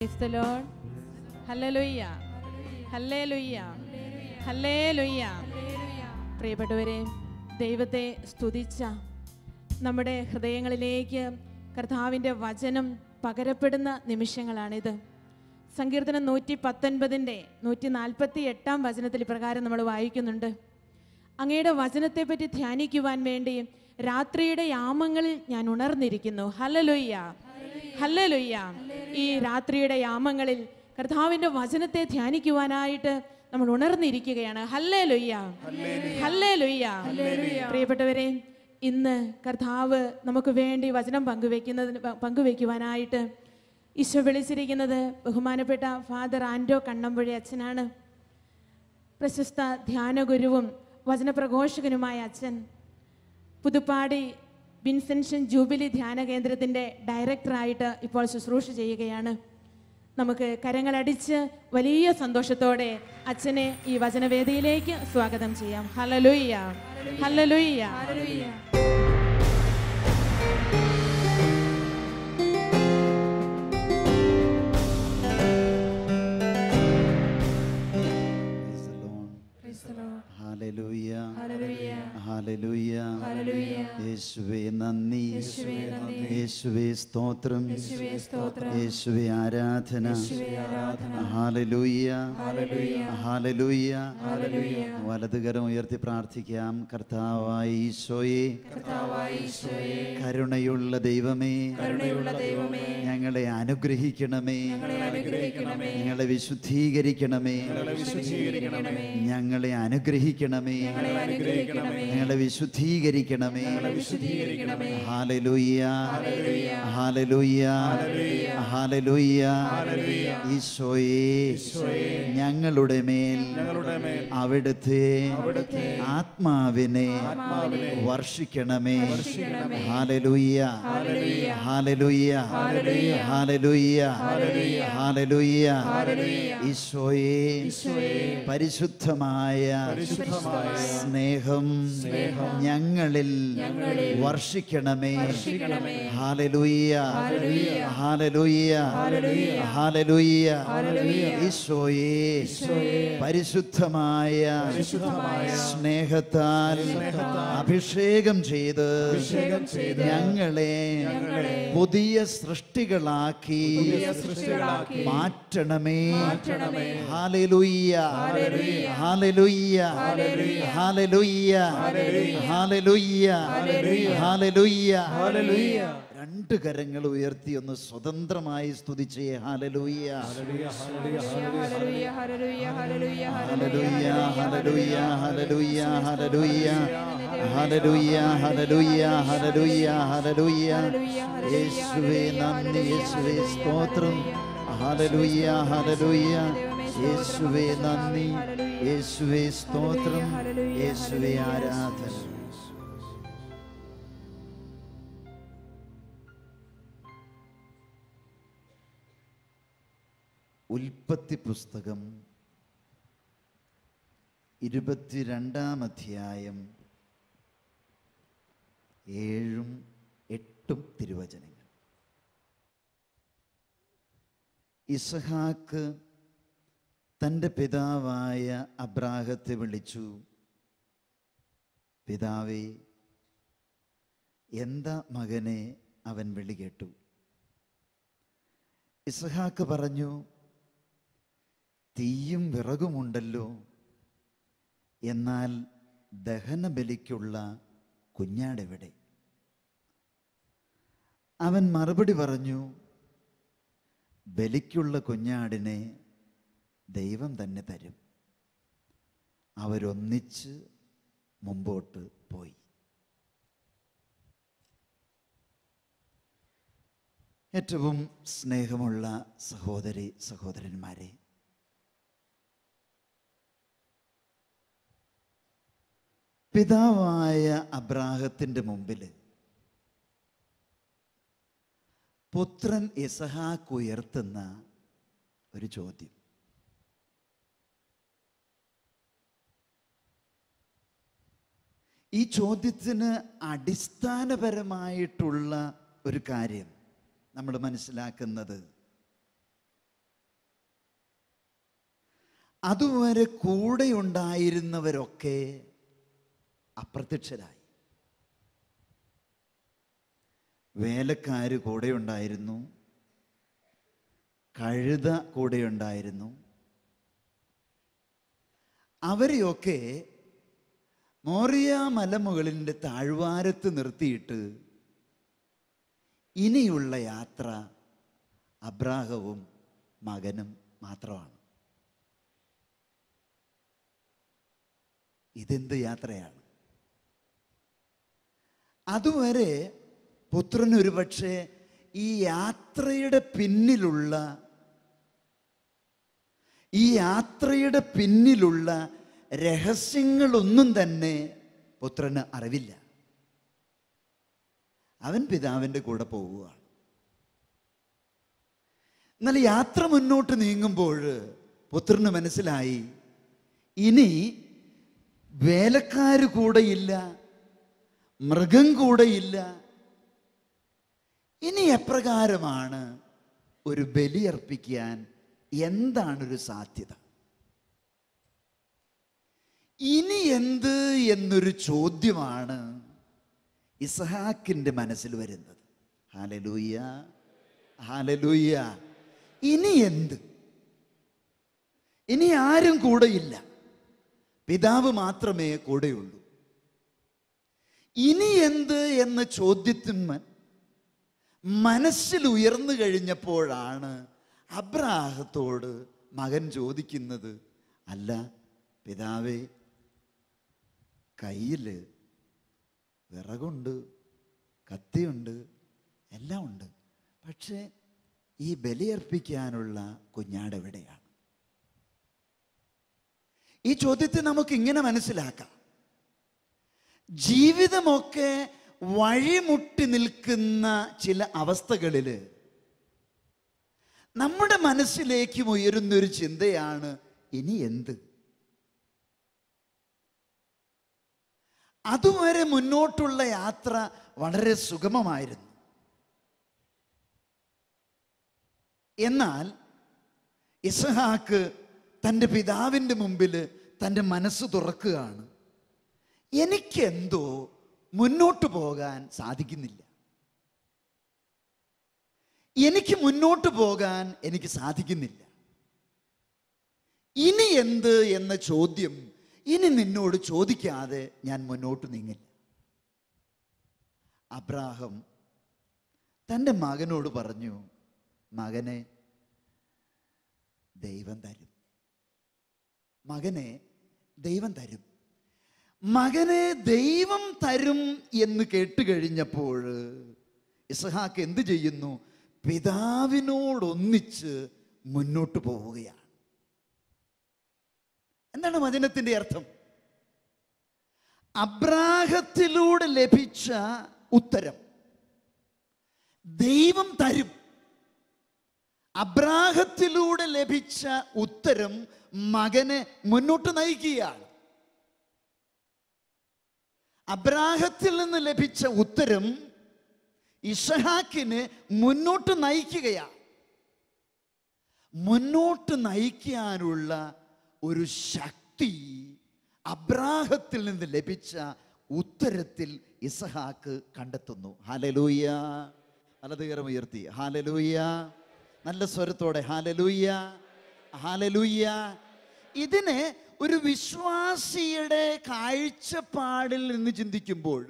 Praise the Lord. Hallelujah. Hallelujah. Hallelujah. പ്രിയപ്പെട്ടവരെ, ദൈവത്തെ സ്തുതിച്ച നമ്മുടെ ഹൃദയങ്ങളിലേക്ക് കർത്താവിൻ്റെ വചനം പകരപ്പെടുന്ന നിമിഷങ്ങളാണിത്. സങ്കീർത്തനം 119 148 വചനത്തിൽ ഇപ്രകാരം നമ്മൾ വായിക്കുന്നുണ്ട്: അങ്ങയുടെ വചനത്തെപ്പറ്റി ധ്യാനിക്കുവാൻ വേണ്ടി രാത്രിയുടെ യാമങ്ങളിൽ ഞാൻ ഉണർന്നിരിക്കുന്നു. Hallelujah, hallelujah. ഈ രാത്രിയുടെ യാമങ്ങളിൽ കർത്താവിൻ്റെ വചനത്തെ ധ്യാനിക്കുവാനായിട്ട് നമ്മൾ ഉണർന്നിരിക്കുകയാണ്. Hallelujah, hallelujah. പ്രിയപ്പെട്ടവരെ, ഇന്ന് കർത്താവ് നമുക്ക് വേണ്ടി വചനം പങ്കുവയ്ക്കുവാനായിട്ട് ഈശോ വിളിച്ചിരിക്കുന്നത് ബഹുമാനപ്പെട്ട ഫാദർ ആൻഡോ കണ്ണമ്പുഴി അച്ഛനാണ്. പ്രശസ്ത ധ്യാനഗുരുവും വചനപ്രഘോഷകനുമായ അച്ഛൻ പുതുപ്പാടി വിൻസെൻഷൻ ജൂബിലി ധ്യാന കേന്ദ്രത്തിൻ്റെ ഡയറക്ടറായിട്ട് ഇപ്പോൾ ശുശ്രൂഷ ചെയ്യുകയാണ്. നമുക്ക് കരങ്ങളടിച്ച് വലിയ സന്തോഷത്തോടെ അച്ഛനെ ഈ വചനവേദിയിലേക്ക് സ്വാഗതം ചെയ്യാം. ഹല്ലേലൂയ, ഹല്ലേലൂയ. ഹല്ലേലൂയ, ഹല്ലേലൂയ. യേശുവേ നന്ദി, യേശുവേ സ്തോത്രം, യേശുവേ ആരാധന. Hallelujah, hallelujah. വലതുകരം ഉയർത്തി പ്രാർത്ഥിക്കാം. കർത്താവായ ഈശോയെ, കരുണയുള്ള ദൈവമേ, ഞങ്ങളെ അനുഗ്രഹിക്കണമേ, ഞങ്ങളെ വിശുദ്ധീകരിക്കണമേ, ഞങ്ങളെ അനുഗ്രഹിക്കണമേ, ഞങ്ങളെ വിശുദ്ധീകരിക്കണമേ. ഹല്ലേലൂയ, ഹല്ലേലൂയ, ഹല്ലേലൂയ. ഈശോയെ, ഞങ്ങളുടെ മേൽ അവിടുത്തെ ആത്മാവിനെ വർഷിക്കണമേ. ഹല്ലേലൂയ, ഹല്ലേലൂയ, ഹല്ലേലൂയ, ഹല്ലേലൂയ. ഈശോയെ, പരിശുദ്ധമായ സ്നേഹം ഞങ്ങളിൽ വർഷിക്കണമേ. ഹല്ലേലൂയ, ഹല്ലേലൂയ, ഹല്ലേലൂയ. ഈശോയെ, പരിശുദ്ധമായ സ്നേഹത്താൽ അഭിഷേകം ചെയ്ത് ഞങ്ങളെ പുതിയ സൃഷ്ടികളാക്കി മാറ്റണമേ. ഹല്ലേലൂയ, ഹല്ലേലൂയ, ഹല്ലേലൂയ, ഹല്ലേലൂയ, ഹല്ലേലൂയ. രണ്ട് കരങ്ങൾ ഉയർത്തി ഒന്ന് സ്വതന്ത്രമായി സ്തുതിച്ചേ. ഹല്ലേലൂയ, ഹല്ലേലൂയ, ഹല്ലേലൂയ, ഹല്ലേലൂയ, ഹല്ലേലൂയ, ഹല്ലേലൂയ, ഹല്ലേലൂയ, ഹല്ലേലൂയ, ഹല്ലേലൂയ. യേശുവേ നന്ദി, യേശുവേ സ്തോത്രം. ഹല്ലേലൂയ, ഹല്ലേലൂയ. യേശുവേ നന്ദി, യേശുവേ സ്തോത്രം, യേശുവേ ആരാധന. ഉൽപ്പത്തി പുസ്തകം 22-ാം അധ്യായം 7-8 തിരുവചനങ്ങൾ. ഇസഹാക്ക് തൻ്റെ പിതാവായ അബ്രാഹത്തെ വിളിച്ചു. പിതാവേ, എന്താ മകനെ? അവൻ വിളി കേട്ടു. ഇസഹാക്ക് പറഞ്ഞു, തീയും വിറകുമുണ്ടല്ലോ, എന്നാൽ ദഹനബലിക്കുള്ള കുഞ്ഞാടെവിടെ? അവൻ മറുപടി പറഞ്ഞു, ബലിക്കുള്ള കുഞ്ഞാടിനെ ദൈവം തന്നെ തരും. അവരൊന്നിച്ച് മുമ്പോട്ട് പോയി. ഏറ്റവും സ്നേഹമുള്ള സഹോദരി സഹോദരന്മാരെ, പിതാവായ അബ്രാഹത്തിൻ്റെ മുമ്പിൽ പുത്രൻ ഇസഹാക്ക് ഉയർത്തുന്ന ഒരു ചോദ്യം. ഈ ചോദ്യത്തിന് അടിസ്ഥാനപരമായിട്ടുള്ള ഒരു കാര്യം നമ്മൾ മനസ്സിലാക്കുന്നത്, അതുവരെ കൂടെ ഉണ്ടായിരുന്നവരൊക്കെ അപ്രത്യക്ഷരായി. വേലക്കാര് കൂടെ ഉണ്ടായിരുന്നു, കഴുത കൂടെ ഉണ്ടായിരുന്നു. അവരെയൊക്കെ മോറിയ മലമുകളിൻ്റെ താഴ്വാരത്ത് നിർത്തിയിട്ട് ഇനിയുള്ള യാത്ര അബ്രാഹവും മകനും മാത്രമാണ്. ഇതെന്ത് യാത്രയാണ്? അതുവരെ പുത്രൻ ഒരുപക്ഷെ ഈ യാത്രയുടെ പിന്നിലുള്ള രഹസ്യങ്ങളൊന്നും തന്നെ പുത്രന് അറിവില്ല. അവൻ പിതാവിൻ്റെ കൂടെ പോവുകയാണ്. എന്നാൽ യാത്ര മുന്നോട്ട് നീങ്ങുമ്പോൾ പുത്രന് മനസ്സിലായി, ഇനി വേലക്കാര് കൂടെയില്ല, മൃഗം കൂടെയില്ല. ഇനി എപ്രകാരമാണ് ഒരു ബലിയർപ്പിക്കാൻ എന്താണൊരു സാധ്യത? ഇനി എന്ത് എന്നൊരു ചോദ്യമാണ് ഇസ്ഹാക്കിൻ്റെ മനസ്സിൽ വരുന്നത്. Hallelujah, hallelujah. ഇനി എന്ത്? ഇനി ആരും കൂടെയില്ല, പിതാവ് മാത്രമേ കൂടെയുള്ളൂ. ഇനി എന്ത് എന്ന ചോദ്യത്തിന് മനസ്സിൽ ഉയർന്നു കഴിഞ്ഞപ്പോഴാണ് അബ്രാഹത്തോട് മകൻ ചോദിക്കുന്നത്, അല്ല പിതാവേ, കയ്യിൽ വിറകുണ്ട്, കത്തിയുണ്ട്, എല്ലാം ഉണ്ട്, പക്ഷേ ഈ ബലിയർപ്പിക്കാനുള്ള കുഞ്ഞാട് എവിടെയാണ്? ഈ ചോദ്യത്തെ നമുക്ക് ഇങ്ങനെ മനസ്സിലാക്കാം. ജീവിതമൊക്കെ വഴിമുട്ടി നിൽക്കുന്ന ചില അവസ്ഥകളിൽ നമ്മുടെ മനസ്സിലേക്കും ഉയരുന്നൊരു ചിന്തയാണ്, ഇനി എന്ത്? അതുവരെ മുന്നോട്ടുള്ള യാത്ര വളരെ സുഗമമായിരുന്നു. എന്നാൽ ഇസ്ഹാക്ക് തൻ്റെ പിതാവിൻ്റെ മുമ്പിൽ തൻ്റെ മനസ്സ് തുറക്കുകയാണ്. എനിക്കെന്തോ മുന്നോട്ട് പോകാൻ സാധിക്കുന്നില്ല, എനിക്ക് മുന്നോട്ട് പോകാൻ എനിക്ക് സാധിക്കുന്നില്ല. ഇനി എന്ത് എന്ന ചോദ്യം ഇനി നിന്നോട് ചോദിക്കാതെ ഞാൻ മുന്നോട്ട് നീങ്ങില്ല. അബ്രാഹം തൻ്റെ മകനോട് പറഞ്ഞു, മകനെ ദൈവം തരും, മകനെ ദൈവം തരും. മകനെ ദൈവം തരും എന്ന് കേട്ടുകഴിഞ്ഞപ്പോൾ ഇസ്ഹാക്ക് എന്ത് ചെയ്യുന്നു? പിതാവിനോടൊന്നിച്ച് മുന്നോട്ട് പോവുകയാണ്. എന്താണ് വചനത്തിൻ്റെ അർത്ഥം? അബ്രാഹത്തിലൂടെ ലഭിച്ച ഉത്തരം ദൈവം തരും. അബ്രാഹത്തിലൂടെ ലഭിച്ച ഉത്തരം മകനെ മുന്നോട്ട് നയിക്കുകയാണ്. അബ്രാഹത്തിൽ നിന്ന് ലഭിച്ച ഉത്തരം ഇസ്ഹാക്കിനെ മുന്നോട്ട് നയിക്കുകയാണ്. മുന്നോട്ട് നയിക്കാനുള്ള ഒരു ശക്തി അബ്രാഹത്തിൽ നിന്ന് ലഭിച്ച ഉത്തരത്തിൽ ഇസ്ഹാക്ക് കണ്ടെത്തുന്നു. ഹല്ലേലൂയ. വലതുകരം ഉയർത്തി ഹല്ലേലൂയ. നല്ല സ്വരത്തോടെ ഹല്ലേലൂയ, ഹല്ലേലൂയ. ഇതിനെ ഒരു വിശ്വാസിയുടെ കാഴ്ചപ്പാടിൽ നിന്ന് ചിന്തിക്കുമ്പോൾ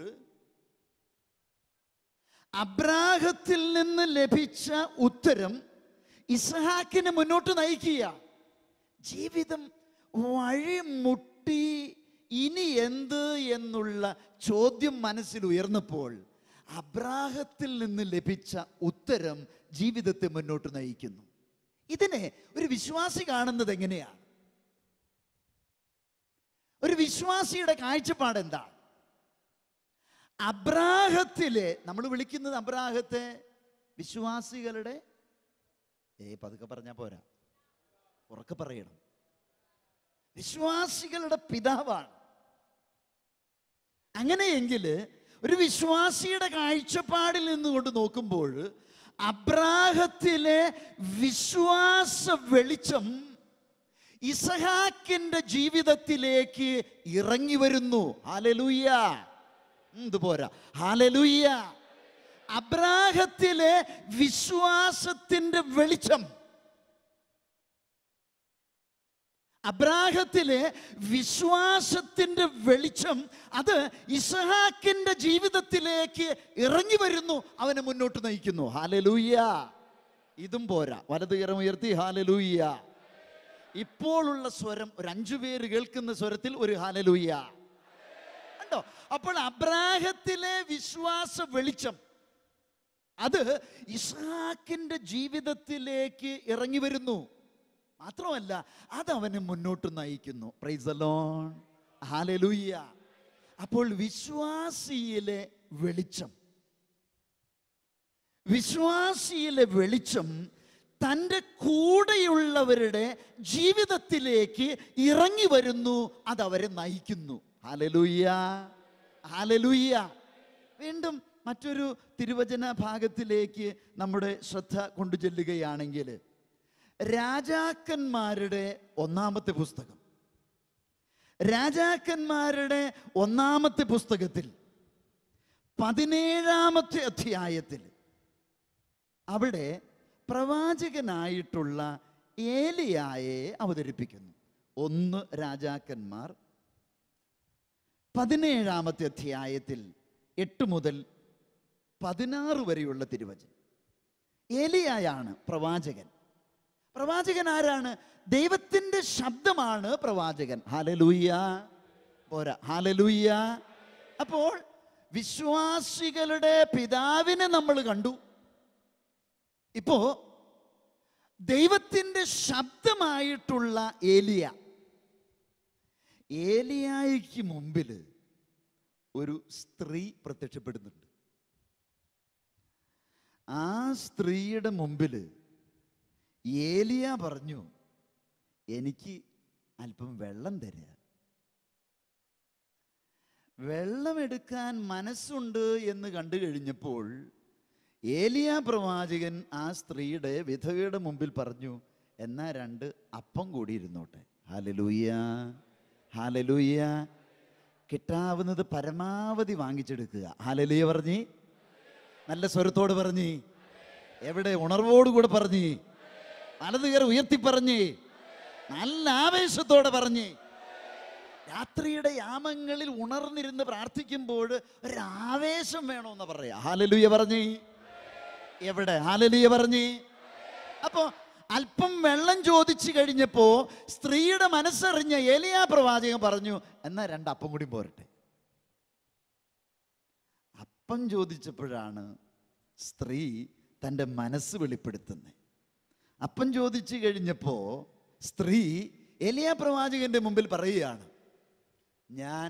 അബ്രാഹത്തിൽ നിന്ന് ലഭിച്ച ഉത്തരം ഇസ്ഹാക്കിനെ മുന്നോട്ട് നയിക്കുക. ജീവിതം വഴിമുട്ടി ഇനി എന്ത് എന്നുള്ള ചോദ്യം മനസ്സിൽ ഉയർന്നപ്പോൾ അബ്രാഹത്തിൽ നിന്ന് ലഭിച്ച ഉത്തരം ജീവിതത്തെ മുന്നോട്ട് നയിക്കുന്നു. ഇതിനെ ഒരു വിശ്വാസി കാണുന്നത് എങ്ങനെയാണ്? ഒരു വിശ്വാസിയുടെ കാഴ്ചപ്പാട് എന്താണ്? അബ്രാഹത്തിലെ, നമ്മൾ വിളിക്കുന്നത് അബ്രാഹത്തെ വിശ്വാസികളുടെ, പതുക്കെ പറഞ്ഞാൽ പോരാ, ഉറക്കെ പറയണം, വിശ്വാസികളുടെ പിതാവാണ്. അങ്ങനെയെങ്കിൽ ഒരു വിശ്വാസിയുടെ കാഴ്ചപ്പാടിൽ നിന്നുകൊണ്ട് നോക്കുമ്പോൾ അബ്രാഹത്തിലെ വിശ്വാസ വെളിച്ചം ഇസഹാക്കിന്റെ ജീവിതത്തിലേക്ക് ഇറങ്ങി വരുന്നു. ഹല്ലേലൂയ. ഇത് പോരാ, ഹല്ലേലൂയ. അബ്രാഹത്തിലെ വിശ്വാസത്തിന്റെ വെളിച്ചം, അബ്രാഹത്തിലെ വിശ്വാസത്തിന്റെ വെളിച്ചം അത് ഇസഹാക്കിന്റെ ജീവിതത്തിലേക്ക് ഇറങ്ങി വരുന്നു, അവനെ മുന്നോട്ട് നയിക്കുന്നു. ഹല്ലേലൂയ. ഇതും പോരാ, വലത് കരം ഉയർത്തി ഹല്ലേലൂയ. ഇപ്പോഴുള്ള സ്വരം ഒരു 5 പേര് കേൾക്കുന്ന സ്വരത്തിൽ ഒരു ഹല്ലേലൂയ ഉണ്ടോ? അപ്പോൾ അബ്രാഹത്തിലെ വിശ്വാസ വെളിച്ചം അത് ഇസ്ഹാക്കിന്റെ ജീവിതത്തിലേക്ക് ഇറങ്ങി വരുന്നു. മാത്രമല്ല, അത് അവനെ മുന്നോട്ട് നയിക്കുന്നു. Praise the Lord, hallelujah. അപ്പോൾ വിശ്വാസിയിലെ വെളിച്ചം, വിശ്വാസിയിലെ വെളിച്ചം തൻ്റെ കൂടെയുള്ളവരുടെ ജീവിതത്തിലേക്ക് ഇറങ്ങി വരുന്നു, അതവരെ നയിക്കുന്നു. Hallelujah, hallelujah. വീണ്ടും മറ്റൊരു തിരുവചന ഭാഗത്തിലേക്ക് നമ്മുടെ ശ്രദ്ധ കൊണ്ടു ചെല്ലുകയാണെങ്കിൽ, രാജാക്കന്മാരുടെ 1-ാമത്തെ പുസ്തകം, രാജാക്കന്മാരുടെ 1-ാമത്തെ പുസ്തകത്തിൽ 17-ാമത്തെ അധ്യായത്തിൽ അവിടെ പ്രവാചകനായിട്ടുള്ള ഏലിയായെ അവതരിപ്പിക്കുന്നു. 1 രാജാക്കന്മാർ 17-ാമത്തെ അധ്യായത്തിൽ 8 മുതൽ 16 വരെയുള്ള തിരുവചനം. ഏലിയായാണ് പ്രവാചകൻ. പ്രവാചകൻ ആരാണ്? ദൈവത്തിൻ്റെ ശബ്ദമാണ് പ്രവാചകൻ. ഹല്ലേലൂയ. പോരാ, ഹല്ലേലൂയ. അപ്പോൾ വിശ്വാസികളുടെ പിതാവിനെ നമ്മൾ കണ്ടു. ഇപ്പോ ദൈവത്തിൻ്റെ ശബ്ദമായിട്ടുള്ള ഏലിയ, ഏലിയായ്ക്ക് മുമ്പിൽ ഒരു സ്ത്രീ പ്രത്യക്ഷപ്പെടുന്നുണ്ട്. ആ സ്ത്രീയുടെ മുമ്പിൽ ഏലിയ പറഞ്ഞു, എനിക്ക് അല്പം വെള്ളം തരിക. വെള്ളമെടുക്കാൻ മനസ്സുണ്ട് എന്ന് കണ്ടു കഴിഞ്ഞപ്പോൾ ഏലിയ പ്രവാചകൻ ആ സ്ത്രീയുടെ വിധവയുടെ മുമ്പിൽ പറഞ്ഞു, എന്നാ 2 അപ്പം കൂടി ഇരുന്നോട്ടെ. Hallelujah, hallelujah. കിട്ടാവുന്നത് പരമാവധി വാങ്ങിച്ചെടുക്കുക. ഹല്ലേലൂയ പറഞ്ഞ് നല്ല സ്വരത്തോട് പറഞ്ഞ്, എവിടെ ഉണർവോടുകൂടെ പറഞ്ഞ്, വലത് കരം ഉയർത്തി പറഞ്ഞ്, നല്ല ആവേശത്തോടെ പറഞ്ഞ്. രാത്രിയുടെ യാമങ്ങളിൽ ഉണർന്നിരുന്ന് പ്രാർത്ഥിക്കുമ്പോൾ ഒരാവേശം വേണമെന്ന് പറയാ. ഹല്ലേലൂയ പറഞ്ഞ്, എവിടെ ഹല്ലേലൂയ പറഞ്ഞ്. അപ്പോ അല്പം വെള്ളം ചോദിച്ചു കഴിഞ്ഞപ്പോ സ്ത്രീയുടെ മനസ്സറിഞ്ഞ ഏലിയ പ്രവാചകൻ പറഞ്ഞു, എന്നാ 2 അപ്പം കൂടി പോരട്ടെ. അപ്പം ചോദിച്ചപ്പോഴാണ് സ്ത്രീ തൻ്റെ മനസ്സ് വെളിപ്പെടുത്തുന്നത്. അപ്പം ചോദിച്ചു കഴിഞ്ഞപ്പോ സ്ത്രീ ഏലിയ പ്രവാചകന്റെ മുമ്പിൽ പറയുകയാണ്, ഞാൻ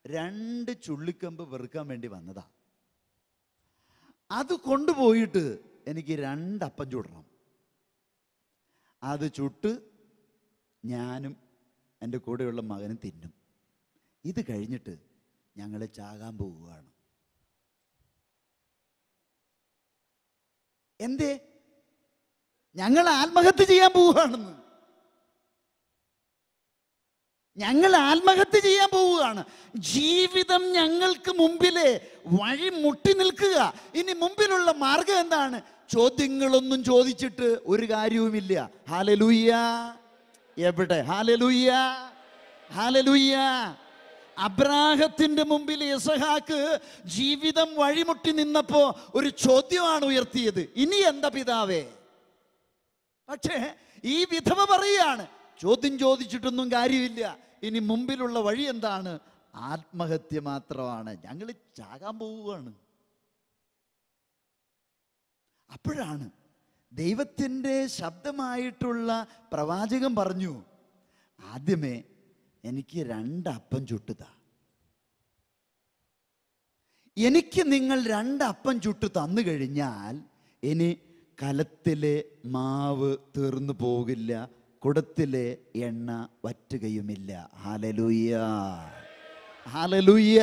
2 ചുള്ളിക്കമ്പ് വെറുക്കാൻ വേണ്ടി വന്നതാ. അത് കൊണ്ടുപോയിട്ട് എനിക്ക് 2 അപ്പം ചുടണം. അത് ചുട്ട് ഞാനും എൻ്റെ കൂടെയുള്ള മകനും തിന്നും. ഇത് കഴിഞ്ഞിട്ട് ഞങ്ങൾ ചാകാൻ പോവുകയാണ്. എന്തേ? ഞങ്ങൾ ആത്മഹത്യ ചെയ്യാൻ പോവുകയാണെന്ന്. ഞങ്ങൾ ആത്മഹത്യ ചെയ്യാൻ പോവുകയാണ്. ജീവിതം ഞങ്ങൾക്ക് മുമ്പിലെ വഴി മുട്ടി നിൽക്കുക. ഇനി മുമ്പിലുള്ള മാർഗം എന്താണ്? ചോദ്യങ്ങളൊന്നും ചോദിച്ചിട്ട് ഒരു കാര്യവുമില്ല. ഹല്ലേലൂയ. എവിടെ? Hallelujah, hallelujah. അബ്രാഹത്തിന്റെ മുമ്പിൽ ഇസഹാക്ക് ജീവിതം വഴിമുട്ടി നിന്നപ്പോ ഒരു ചോദ്യമാണ് ഉയർത്തിയത്, ഇനി എന്താ പിതാവേ? പക്ഷേ ഈ വിധവ പറയുകയാണ്, ചോദ്യം ചോദിച്ചിട്ടൊന്നും കാര്യമില്ല. ഇനി മുമ്പിലുള്ള വഴി എന്താണ്? ആത്മഹത്യ മാത്രമാണ്. ഞങ്ങൾ ചാകാൻ പോവുകയാണ്. അപ്പോഴാണ് ദൈവത്തിൻ്റെ ശബ്ദമായിട്ടുള്ള പ്രവാചകൻ പറഞ്ഞു, ആദ്യമേ എനിക്ക് 2 അപ്പം ചുട്ടുതാ. എനിക്ക് നിങ്ങൾ 2 അപ്പം ചുട്ടു തന്നു കഴിഞ്ഞാൽ ഇനി കലത്തിലെ മാവ് തീർന്നു പോകില്ല, കുടത്തിലെ എണ്ണ വറ്റുകയുമില്ല. Hallelujah, hallelujah.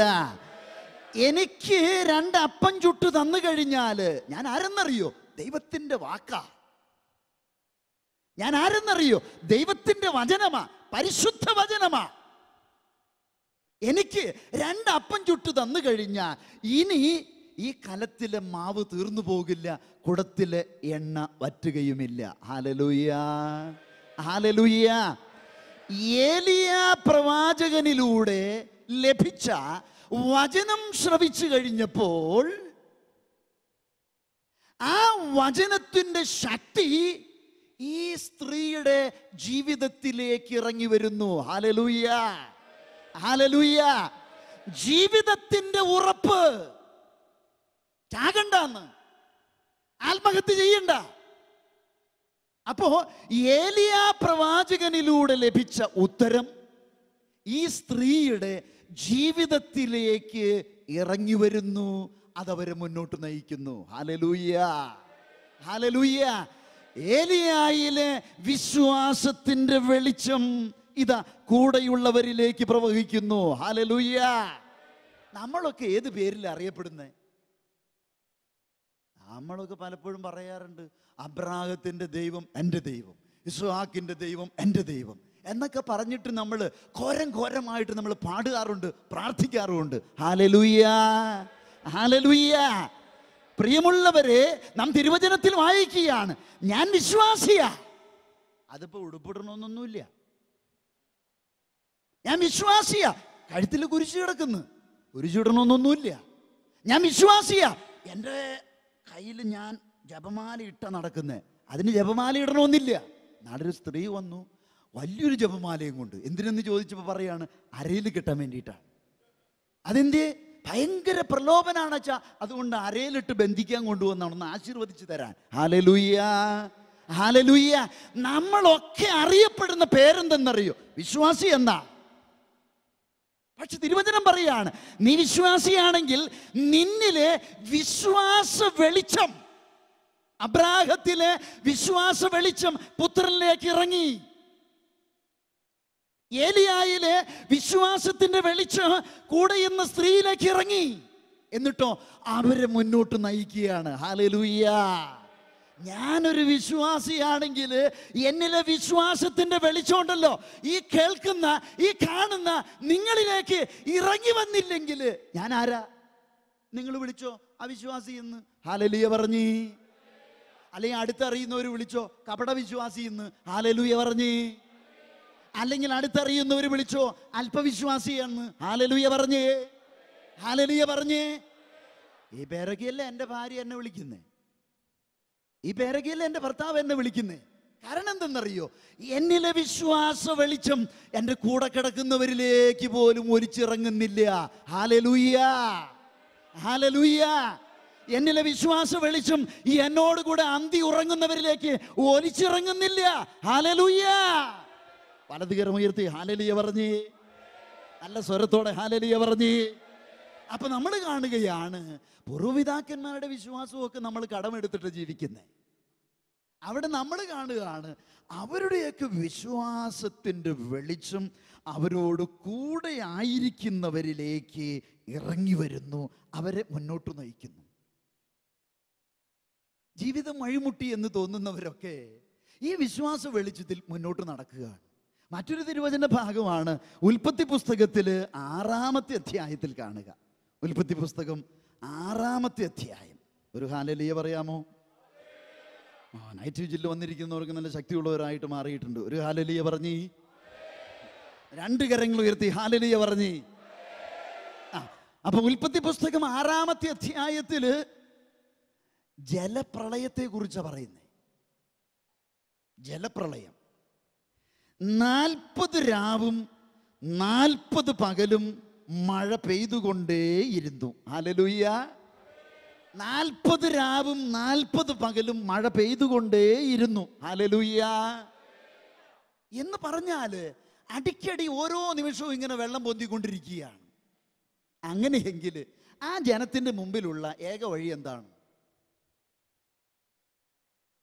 എനിക്ക് 2 അപ്പം ചുട്ടു തന്നു കഴിഞ്ഞാൽ ഞാൻ ആരെന്നറിയോ? ദൈവത്തിൻ്റെ വാക്കാ. ഞാൻ ആരെന്നറിയോ? ദൈവത്തിന്റെ വചനമാ, പരിശുദ്ധ വചനമാ. എനിക്ക് 2 അപ്പം ചുട്ടു തന്നു കഴിഞ്ഞാൽ ഇനി ഈ കലത്തിലെ മാവ് തീർന്നു പോകില്ല, കുടത്തിലെ എണ്ണ വറ്റുകയുമില്ല. Hallelujah, hallelujah. ഏലിയ പ്രവാചകനിലൂടെ ലഭിച്ച വചനം ശ്രവിച്ചു കഴിഞ്ഞപ്പോൾ ആ വചനത്തിന്റെ ശക്തി ഈ സ്ത്രീയുടെ ജീവിതത്തിലേക്ക് ഇറങ്ങി വരുന്നു. Hallelujah, hallelujah. ജീവിതത്തിന്റെ ഉറപ്പ്. ചാകണ്ടെന്ന്, ആത്മഹത്യ ചെയ്യണ്ട. അപ്പോ ഏലിയ പ്രവാചകനിലൂടെ ലഭിച്ച ഉത്തരം ഈ സ്ത്രീയുടെ ജീവിതത്തിലേക്ക് ഇറങ്ങി വരുന്നു. അതവരെ മുന്നോട്ട് നയിക്കുന്നു. Hallelujah, hallelujah. ഏലിയായിലെ വിശ്വാസത്തിന്റെ വെളിച്ചം ഇതാ കൂടെയുള്ളവരിലേക്ക് പ്രവഹിക്കുന്നു. ഹല്ലേലൂയ. നമ്മളൊക്കെ ഏത് പേരിൽ അറിയപ്പെടുന്നേ? നമ്മളൊക്കെ പലപ്പോഴും പറയാറുണ്ട്, അബ്രാഹത്തിന്റെ ദൈവം എൻ്റെ ദൈവം, ഇസ്ഹാക്കിന്റെ ദൈവം എൻ്റെ ദൈവം എന്നൊക്കെ പറഞ്ഞിട്ട് നമ്മൾ ഘോരമായിട്ട് നമ്മൾ പാടുകാറുണ്ട്, പ്രാർത്ഥിക്കാറുമുണ്ട്. Hallelujah, hallelujah. പ്രിയമുള്ളവരെ, നാം തിരുവചനത്തിൽ വായിക്കുകയാണ്, ഞാൻ വിശ്വാസിയാ. അതിപ്പോ ഉടുപ്പിടണമെന്നൊന്നുമില്ല. ഞാൻ വിശ്വാസിയാ. കഴുത്തിൽ കുരിശ് കിടക്കുന്നു, കുരിശിടണമെന്നൊന്നുമില്ല. ഞാൻ വിശ്വാസിയാ. എൻ്റെ കയ്യിൽ ഞാൻ ജപമാല ഇട്ട നടക്കുന്നത്, അതിന് ജപമാല ഇടണമെന്നില്ല. നാളൊരു സ്ത്രീ വന്നു വലിയൊരു ജപമാലയും കൊണ്ട്. എന്തിനെന്ന് ചോദിച്ചപ്പോൾ പറയാണ്, അരയിൽ കിട്ടാൻ വേണ്ടിയിട്ടാണ്. അതെന്തേ? ഭയങ്കര പ്രലോഭനാണ് അച്ഛാ, അതുകൊണ്ട് അരയിലിട്ട് ബന്ധിക്കാൻ കൊണ്ടുവന്നാണ്, ഒന്ന് ആശീർവദിച്ചു തരാൻ. Hallelujah, hallelujah. നമ്മളൊക്കെ അറിയപ്പെടുന്ന പേരെന്തെന്നറിയോ? വിശ്വാസി എന്നാ. പക്ഷെ തിരുവചനം പറയാണ്, നീ വിശ്വാസിയാണെങ്കിൽ നിന്നിലെ വിശ്വാസ വെളിച്ചം, അബ്രാഹത്തിലെ വിശ്വാസ വെളിച്ചം പുത്രനിലേക്ക് ഇറങ്ങി. ഏലിയായിലെ വിശ്വാസത്തിന്റെ വെളിച്ചം കൂടെ ഇന്ന് സ്ത്രീയിലേക്ക് ഇറങ്ങി. എന്നിട്ടോ അവരെ മുന്നോട്ട് നയിക്കുകയാണ്. ഹല്ലേലൂയ. ഞാനൊരു വിശ്വാസിയാണെങ്കിൽ എന്നിലെ വിശ്വാസത്തിന്റെ വെളിച്ചമുണ്ടല്ലോ ഈ കേൾക്കുന്ന, ഈ കാണുന്ന നിങ്ങളിലേക്ക് ഇറങ്ങി വന്നില്ലെങ്കിൽ ഞാൻ ആരാ? നിങ്ങൾ വിളിച്ചോ അവിശ്വാസി എന്ന്, ഹല്ലേലൂയ പറഞ്ഞ്. അല്ലെങ്കിൽ അടുത്തറിയുന്നവർ വിളിച്ചോ കപട വിശ്വാസി എന്ന്, ഹല്ലേലൂയ പറഞ്ഞ്. അല്ലെങ്കിൽ അടുത്തറിയുന്നവർ വിളിച്ചോ അല്പവിശ്വാസി എന്ന്, ഹല്ലേലൂയ പറഞ്ഞ്, ഹല്ലേലൂയ പറഞ്ഞ്. ഈ പേരൊക്കെയല്ലേ എൻ്റെ ഭാര്യ എന്നെ വിളിക്കുന്നേ, ഈ പേരൊക്കെയല്ലേ എൻ്റെ ഭർത്താവ് എന്നെ വിളിക്കുന്നേ. കാരണം എന്തെന്നറിയോ? എന്നിലെ വിശ്വാസ വെളിച്ചം എൻ്റെ കൂടെ കിടക്കുന്നവരിലേക്ക് പോലും ഒലിച്ചിറങ്ങുന്നില്ല. Hallelujah, hallelujah. എന്നിലെ വിശ്വാസ വെളിച്ചം ഈ എന്നോട് കൂടെ അന്തി ഉറങ്ങുന്നവരിലേക്ക് ഒലിച്ചിറങ്ങുന്നില്ല. ഹല്ലേലൂയ. വലതുകരം ഉയർത്തി ഹല്ലേലൂയ പറഞ്ഞ്, നല്ല സ്വരത്തോടെ ഹല്ലേലൂയ പറഞ്ഞ്. അപ്പൊ നമ്മൾ കാണുകയാണ്, പൂർവ്വപിതാക്കന്മാരുടെ വിശ്വാസമൊക്കെ നമ്മൾ കടമെടുത്തിട്ട് ജീവിക്കുന്നത്. അവിടെ നമ്മൾ കാണുകയാണ് അവരുടെയൊക്കെ വിശ്വാസത്തിൻ്റെ വെളിച്ചം അവരോട് കൂടെ ആയിരിക്കുന്നവരിലേക്ക് ഇറങ്ങി വരുന്നു, അവരെ മുന്നോട്ട് നയിക്കുന്നു. ജീവിതം വഴിമുട്ടി എന്ന് തോന്നുന്നവരൊക്കെ ഈ വിശ്വാസ വെളിച്ചത്തിൽ മുന്നോട്ട് നടക്കുകയാണ്. മറ്റൊരു തിരുവചന ഭാഗമാണ് ഉൽപ്പത്തി പുസ്തകത്തിൽ 6-ാമത്തെ അധ്യായത്തിൽ കാണുക. ഉൽപ്പത്തി പുസ്തകം 6-ാമത്തെ അധ്യായം. ഒരു ഹല്ലേലൂയ പറയാമോ? നൈറ്റ് വിജിൽ വന്നിരിക്കുന്നവർക്ക് നല്ല ശക്തിയുള്ളവരായിട്ട് മാറിയിട്ടുണ്ട്. ഒരു ഹല്ലേലൂയ പറഞ്ഞ്, 2 കരങ്ങൾ ഉയർത്തി ഹല്ലേലൂയ പറഞ്ഞ്. അപ്പൊ ഉൽപ്പത്തി പുസ്തകം 6-ാമത്തെ അധ്യായത്തില് ജലപ്രളയത്തെ കുറിച്ചാണ് പറയുന്നത്. ജലപ്രളയം 40 രാവും 40 പകലും മഴ പെയ്തുകൊണ്ടേയിരുന്നു. ഹല്ലേലൂയ. 40 രാവും 40 പകലും മഴ പെയ്തുകൊണ്ടേയിരുന്നു. ഹല്ലേലൂയ. എന്ന് പറഞ്ഞാല് അടിക്കടി ഓരോ നിമിഷവും ഇങ്ങനെ വെള്ളം പൊന്തിക്കൊണ്ടിരിക്കുകയാണ്. അങ്ങനെയെങ്കിൽ ആ ജനത്തിന്റെ മുമ്പിലുള്ള ഏക വഴി എന്താണ്?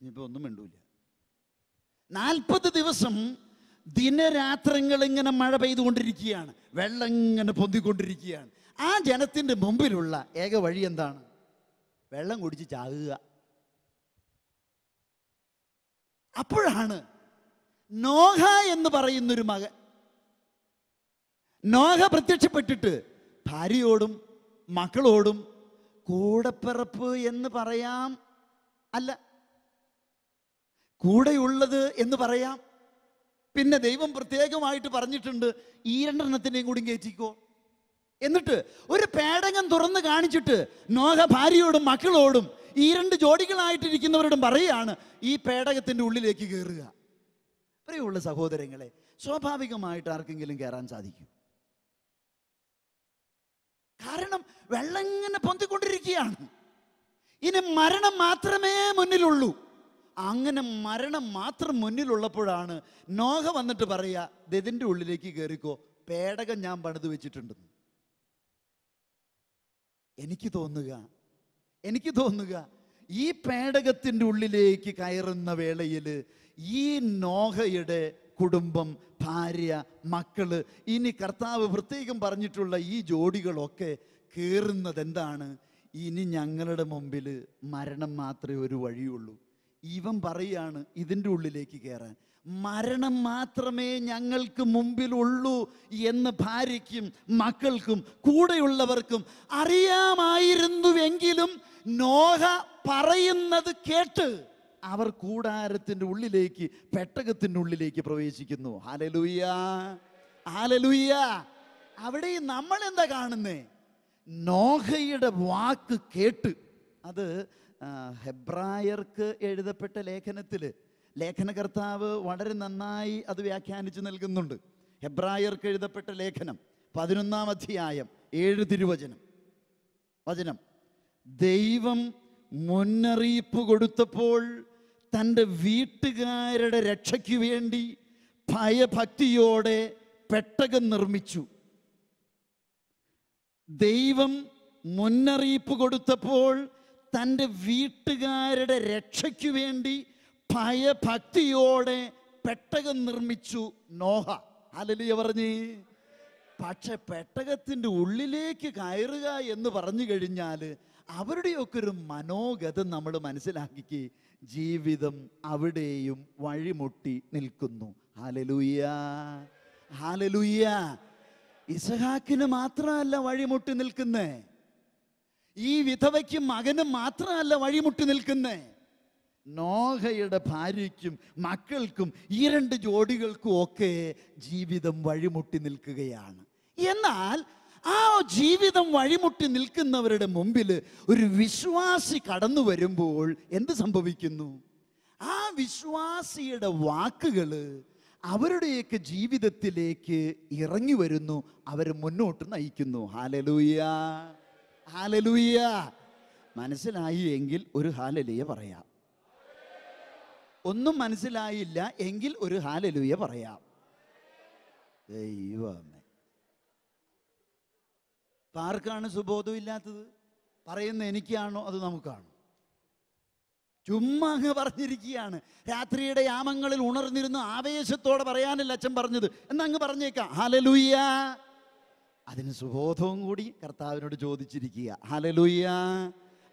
ഇനിയിപ്പോ ഒന്നും വേണ്ടൂല. 40 ദിവസം ദിനരാത്രങ്ങൾ ഇങ്ങനെ മഴ പെയ്തുകൊണ്ടിരിക്കുകയാണ്, വെള്ളം ഇങ്ങനെ പൊന്തിക്കൊണ്ടിരിക്കുകയാണ്. ആ ജനത്തിന്റെ മുമ്പിലുള്ള ഏക വഴി എന്താണ്? വെള്ളം കുടിച്ച് ചാകുക. അപ്പോഴാണ് നോഹ എന്ന് പറയുന്നൊരു മകൻ. നോഹ പ്രത്യക്ഷപ്പെട്ടിട്ട് ഭാര്യയോടും മക്കളോടും കൂടപ്പിറപ്പ് എന്ന് പറയാം, അല്ല കൂടെയുള്ളത് എന്ന് പറയാം. പിന്നെ ദൈവം പ്രത്യേകമായിട്ട് പറഞ്ഞിട്ടുണ്ട്, ഈ രണ്ടെണ്ണത്തിനെയും കൂടി കയറ്റിക്കോ. എന്നിട്ട് ഒരു പേടകം തുറന്ന് കാണിച്ചിട്ട് നോഹ ഭാര്യയോടും മക്കളോടും ഈ രണ്ട് ജോഡികളായിട്ടിരിക്കുന്നവരോടും പറയുകയാണ്, ഈ പേടകത്തിൻ്റെ ഉള്ളിലേക്ക് കയറുക. പ്രിയമുള്ള സഹോദരങ്ങളെ, സ്വാഭാവികമായിട്ട് ആർക്കെങ്കിലും കയറാൻ സാധിക്കും? കാരണം വെള്ളം ഇങ്ങനെ പൊന്തിക്കൊണ്ടിരിക്കുകയാണ്. ഇനി മരണം മാത്രമേ മുന്നിലുള്ളൂ. അങ്ങനെ മരണം മാത്രം മുന്നിലുള്ളപ്പോഴാണ് നോഹ വന്നിട്ട് പറയുക, ഇതിൻ്റെ ഉള്ളിലേക്ക് കയറിക്കോ, പേടകം ഞാൻ പണിത് വെച്ചിട്ടുണ്ടെന്ന്. എനിക്ക് തോന്നുക ഈ പേടകത്തിൻ്റെ ഉള്ളിലേക്ക് കയറുന്ന വേളയിൽ ഈ നോഹയുടെ കുടുംബം, ഭാര്യ, മക്കള്, ഇനി കർത്താവ് പ്രത്യേകം പറഞ്ഞിട്ടുള്ള ഈ ജോഡികളൊക്കെ കയറുന്നത് എന്താണ്? ഇനി ഞങ്ങളുടെ മുമ്പിൽ മരണം മാത്രമേ ഒരു വഴിയുള്ളൂ. ഇവൻ പറയാണ് ഇതിൻ്റെ ഉള്ളിലേക്ക് കയറാൻ. മരണം മാത്രമേ ഞങ്ങൾക്ക് മുമ്പിലുള്ളൂ എന്ന് ഭാര്യയ്ക്കും മക്കൾക്കും കൂടെയുള്ളവർക്കും അറിയാമായിരുന്നുവെങ്കിലും നോഹ പറയുന്നത് കേട്ട് അവർ കൂടാരത്തിൻ്റെ ഉള്ളിലേക്ക്, പെട്ടകത്തിൻ്റെ ഉള്ളിലേക്ക് പ്രവേശിക്കുന്നു. Hallelujah, hallelujah. അവിടെ നമ്മൾ എന്താ കാണുന്നേ? നോഹയുടെ വാക്ക് കേട്ട്. അത് ഹെബ്രായർക്ക് എഴുതപ്പെട്ട ലേഖനത്തിൽ ലേഖനകർത്താവ് വളരെ നന്നായി അത് വ്യാഖ്യാനിച്ച് നൽകുന്നുണ്ട്. ഹെബ്രായർക്ക് എഴുതപ്പെട്ട ലേഖനം 11-ാം അധ്യായം 7 തിരുവചനം വചനം, ദൈവം മുന്നറിയിപ്പ് കൊടുത്തപ്പോൾ തൻ്റെ വീട്ടുകാരുടെ രക്ഷയ്ക്ക് വേണ്ടി ഭയഭക്തിയോടെ പെട്ടകം നിർമ്മിച്ചു. ദൈവം മുന്നറിയിപ്പ് കൊടുത്തപ്പോൾ തൻ്റെ വീട്ടുകാരുടെ രക്ഷയ്ക്ക് വേണ്ടി ഭയഭക്തിയോടെ പെട്ടകം നിർമ്മിച്ചു നോഹ. ഹല്ലേലൂയ പറഞ്ഞേ. പക്ഷെ പെട്ടകത്തിൻ്റെ ഉള്ളിലേക്ക് കയറുക എന്ന് പറഞ്ഞു കഴിഞ്ഞാൽ അവരുടെയൊക്കെ ഒരു മനോഗതം നമ്മൾ മനസ്സിലാക്കി. ജീവിതം അവിടെയും വഴിമുട്ടി നിൽക്കുന്നു. ഹല്ലേലൂയ, ഹല്ലേലൂയ. ഇസഹാക്കിന് മാത്രമല്ല വഴിമുട്ടി നിൽക്കുന്നേ, ഈ വിധവയ്ക്കും മകനും മാത്രമല്ല വഴിമുട്ടി നിൽക്കുന്നേ, നോഹയുടെ ഭാര്യയ്ക്കും മക്കൾക്കും ഈ രണ്ട് ജോഡികൾക്കും ഒക്കെ ജീവിതം വഴിമുട്ടി നിൽക്കുകയാണ്. എന്നാൽ ആ ജീവിതം വഴിമുട്ടി നിൽക്കുന്നവരുടെ മുമ്പിൽ ഒരു വിശ്വാസി കടന്നു വരുമ്പോൾ എന്ത് സംഭവിക്കുന്നു? ആ വിശ്വാസിയുടെ വാക്കുകൾ അവരുടെയൊക്കെ ജീവിതത്തിലേക്ക് ഇറങ്ങി വരുന്നു, അവർ മുന്നോട്ട് നയിക്കുന്നു. Hallelujah, hallelujah. മനസ്സിലായി എങ്കിൽ ഒരു ഹല്ലേലൂയ പറയാം. ഒന്നും മനസ്സിലായില്ല എങ്കിൽ ഒരു ഹല്ലേലൂയ പറയാം. ദൈവമേ, ആർക്കാണ് സുബോധം ഇല്ലാത്തത്? പറയുന്ന എനിക്കാണോ അത് നമുക്കാണോ? ചുമ്മാ അങ്ങ് പറഞ്ഞിരിക്കുകയാണ്. രാത്രിയുടെ യാമങ്ങളിൽ ഉണർന്നിരുന്ന് ആവേശത്തോടെ പറയാനല്ല അച്ഛൻ പറഞ്ഞത്, എന്നങ്ങ് പറഞ്ഞേക്കാം. ഹല്ലേലൂയ. അതിന് സുബോധവും കൂടി കർത്താവിനോട് ചോദിച്ചിരിക്കുക. Hallelujah,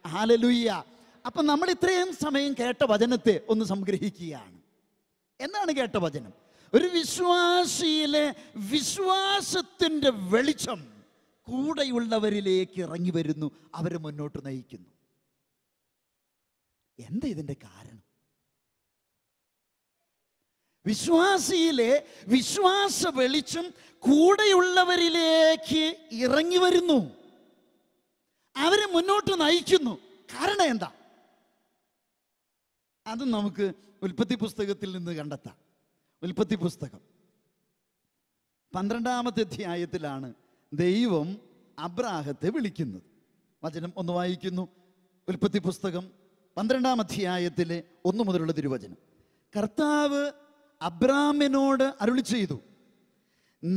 hallelujah. അപ്പം നമ്മൾ ഇത്രയും സമയം കേട്ട വചനത്തെ ഒന്ന് സംഗ്രഹിക്കുകയാണ്. എന്താണ് കേട്ട വചനം? ഒരു വിശ്വാസിയിലെ വിശ്വാസത്തിൻ്റെ വെളിച്ചം കൂടെയുള്ളവരിലേക്ക് ഇറങ്ങി വരുന്നു, അവരെ മുന്നോട്ട് നയിക്കുന്നു. എന്താ ഇതിൻ്റെ കാരണം? വിശ്വാസിയിലെ വിശ്വാസ വെളിച്ചം കൂടെയുള്ളവരിലേക്ക് ഇറങ്ങി വരുന്നു, അവരെ മുന്നോട്ട് നയിക്കുന്നു. കാരണം എന്താ? അത് നമുക്ക് ഉൽപ്പത്തി പുസ്തകത്തിൽ നിന്ന് കണ്ടെത്താം. ഉൽപ്പത്തി പുസ്തകം 12-ാമത്തെ അധ്യായത്തിലാണ് ദൈവം അബ്രാഹത്തെ വിളിക്കുന്നത്. വചനം ഒന്ന് വായിക്കുന്നു. ഉൽപ്പത്തി പുസ്തകം 12-ാം അധ്യായത്തിലെ 1 മുതലുള്ള തിരുവചനം. കർത്താവ് അബ്രാമിനോട് അരുളി ചെയ്തു,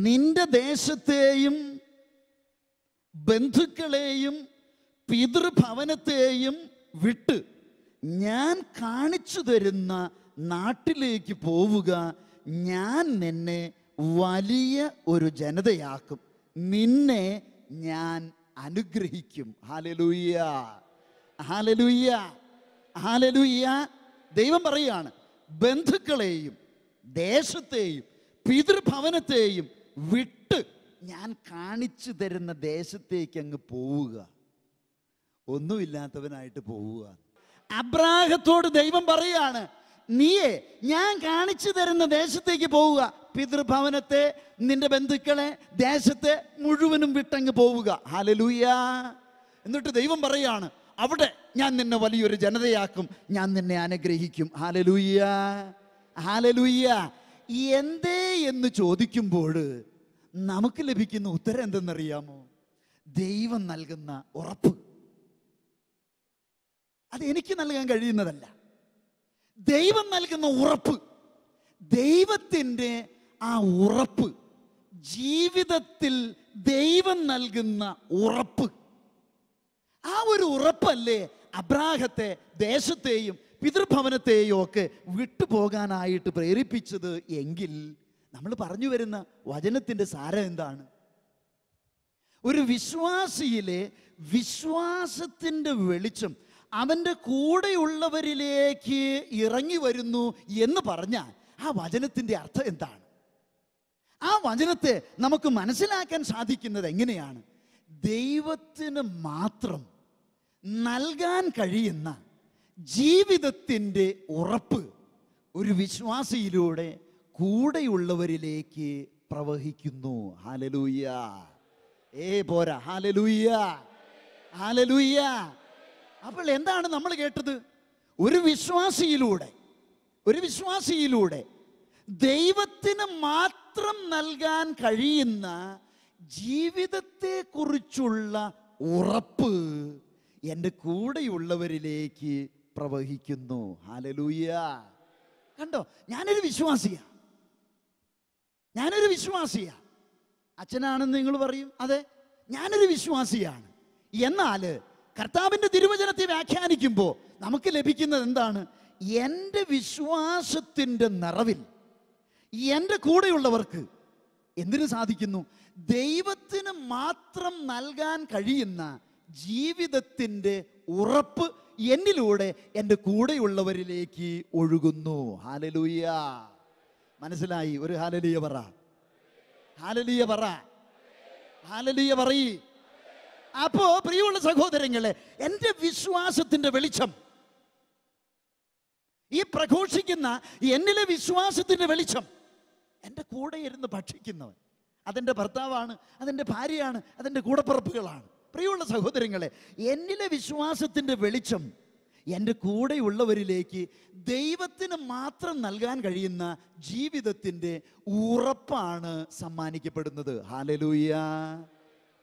നിന്റെ ദേശത്തെയും ബന്ധുക്കളെയും പിതൃഭവനത്തെയും വിട്ട് ഞാൻ കാണിച്ചു തരുന്ന നാട്ടിലേക്ക് പോവുക. ഞാൻ നിന്നെ വലിയ ഒരു ജനതയാക്കും, നിന്നെ ഞാൻ അനുഗ്രഹിക്കും. ഹല്ലേലൂയ, ഹല്ലേലൂയ, ഹല്ലേലൂയ. ദൈവം പറയുകയാണ്, ബന്ധുക്കളെയും ദേശത്തെയും പിതൃഭവനത്തെയും വിട്ട് ഞാൻ കാണിച്ചു തരുന്ന ദേശത്തേക്ക് അങ്ങ് പോവുക. ഒന്നുമില്ലാത്തവനായിട്ട് പോവുക. അബ്രാഹത്തോട് ദൈവം പറയാണ്, നീയെ ഞാൻ കാണിച്ചു തരുന്ന ദേശത്തേക്ക് പോവുക. പിതൃഭവനത്തെ, നിന്റെ ബന്ധുക്കളെ, ദേശത്തെ മുഴുവനും വിട്ടങ്ങ് പോവുക. ഹല്ലേലൂയ. എന്നിട്ട് ദൈവം പറയാണ്, അവിടെ ഞാൻ നിന്നെ വലിയൊരു ജനതയാക്കും, ഞാൻ നിന്നെ അനുഗ്രഹിക്കും. Hallelujah, hallelujah. എന്തേ എന്ന് ചോദിക്കുമ്പോൾ നമുക്ക് ലഭിക്കുന്ന ഉത്തരം എന്തെന്നറിയാമോ? ദൈവം നൽകുന്ന ഉറപ്പ്. അത് എനിക്ക് നൽകാൻ കഴിയുന്നതല്ല, ദൈവം നൽകുന്ന ഉറപ്പ്. ദൈവത്തിൻ്റെ ആ ഉറപ്പ്, ജീവിതത്തിൽ ദൈവം നൽകുന്ന ഉറപ്പ്, ആ ഒരു ഉറപ്പല്ലേ അബ്രാഹത്തെ ദേശത്തെയും പിതൃഭവനത്തെയും ഒക്കെ വിട്ടുപോകാനായിട്ട് പ്രേരിപ്പിച്ചത് എങ്കിൽ നമ്മൾ പറഞ്ഞു വരുന്ന വചനത്തിൻ്റെ സാരം എന്താണ്? ഒരു വിശ്വാസിയിലെ വിശ്വാസത്തിൻ്റെ വെളിച്ചം അവൻ്റെ കൂടെയുള്ളവരിലേക്ക് ഇറങ്ങി വരുന്നു എന്ന് പറഞ്ഞാൽ ആ വചനത്തിൻ്റെ അർത്ഥം എന്താണ്? ആ വചനത്തെ നമുക്ക് മനസ്സിലാക്കാൻ സാധിക്കുന്നത് എങ്ങനെയാണ്? ദൈവത്തിന് മാത്രം നൽകാൻ കഴിയുന്ന ജീവിതത്തിൻ്റെ ഉറപ്പ് ഒരു വിശ്വാസിയിലൂടെ കൂടെയുള്ളവരിലേക്ക് പ്രവഹിക്കുന്നു. ഹല്ലേലൂയ. പോരാ, ഹല്ലേലൂയ, ഹല്ലേലൂയ. അപ്പോൾ എന്താണ് നമ്മൾ കേട്ടത്? ഒരു വിശ്വാസിയിലൂടെ ദൈവത്തിന് മാത്രം നൽകാൻ കഴിയുന്ന ജീവിതത്തെക്കുറിച്ചുള്ള ഉറപ്പ് എൻ്റെ കൂടെയുള്ളവരിലേക്ക് പ്രവഹിക്കുന്നു. ഹല്ലേലൂയ. കണ്ടോ, ഞാനൊരു വിശ്വാസിയാ. അച്ഛനാണെന്ന് നിങ്ങൾ പറയും, അതെ, ഞാനൊരു വിശ്വാസിയാണ്. എന്നാൽ കർത്താവിൻ്റെ തിരുവചനത്തെ വ്യാഖ്യാനിക്കുമ്പോൾ നമുക്ക് ലഭിക്കുന്നത് എന്താണ്? എൻ്റെ വിശ്വാസത്തിൻ്റെ നിറവിൽ എൻ്റെ കൂടെയുള്ളവർക്ക് എന്തിനു സാധിക്കുന്നു? ദൈവത്തിന് മാത്രം നൽകാൻ കഴിയുന്ന ജീവിതത്തിൻ്റെ ഉറപ്പ് എന്നിലൂടെ എൻ്റെ കൂടെയുള്ളവരിലേക്ക് ഒഴുകുന്നു. ഹല്ലേലൂയ. മനസ്സിലായി? ഒരു ഹല്ലേലൂയ പറ, ഹല്ലേലൂയ പറ, ഹല്ലേലൂയ പറയ്. അപ്പോ പ്രിയമുള്ള സഹോദരങ്ങളെ, എൻ്റെ വിശ്വാസത്തിൻ്റെ വെളിച്ചം, ഈ പ്രഘോഷിക്കുന്ന എന്നിലെ വിശ്വാസത്തിൻ്റെ വെളിച്ചം എൻ്റെ കൂടെ ഇരുന്ന് ഭക്ഷിക്കുന്നവൻ, അതെൻ്റെ ഭർത്താവാണ്, അതെൻ്റെ ഭാര്യയാണ്, അതെൻ്റെ കൂടപ്പിറപ്പുകളാണ്. പ്രിയമുള്ള സഹോദരങ്ങളെ, എന്നിലെ വിശ്വാസത്തിൻ്റെ വെളിച്ചം എൻ്റെ കൂടെയുള്ളവരിലേക്ക് ദൈവത്തിന് മാത്രം നൽകാൻ കഴിയുന്ന ജീവിതത്തിൻ്റെ ഉറപ്പാണ് സമ്മാനിക്കപ്പെടുന്നത്. ഹല്ലേലൂയ.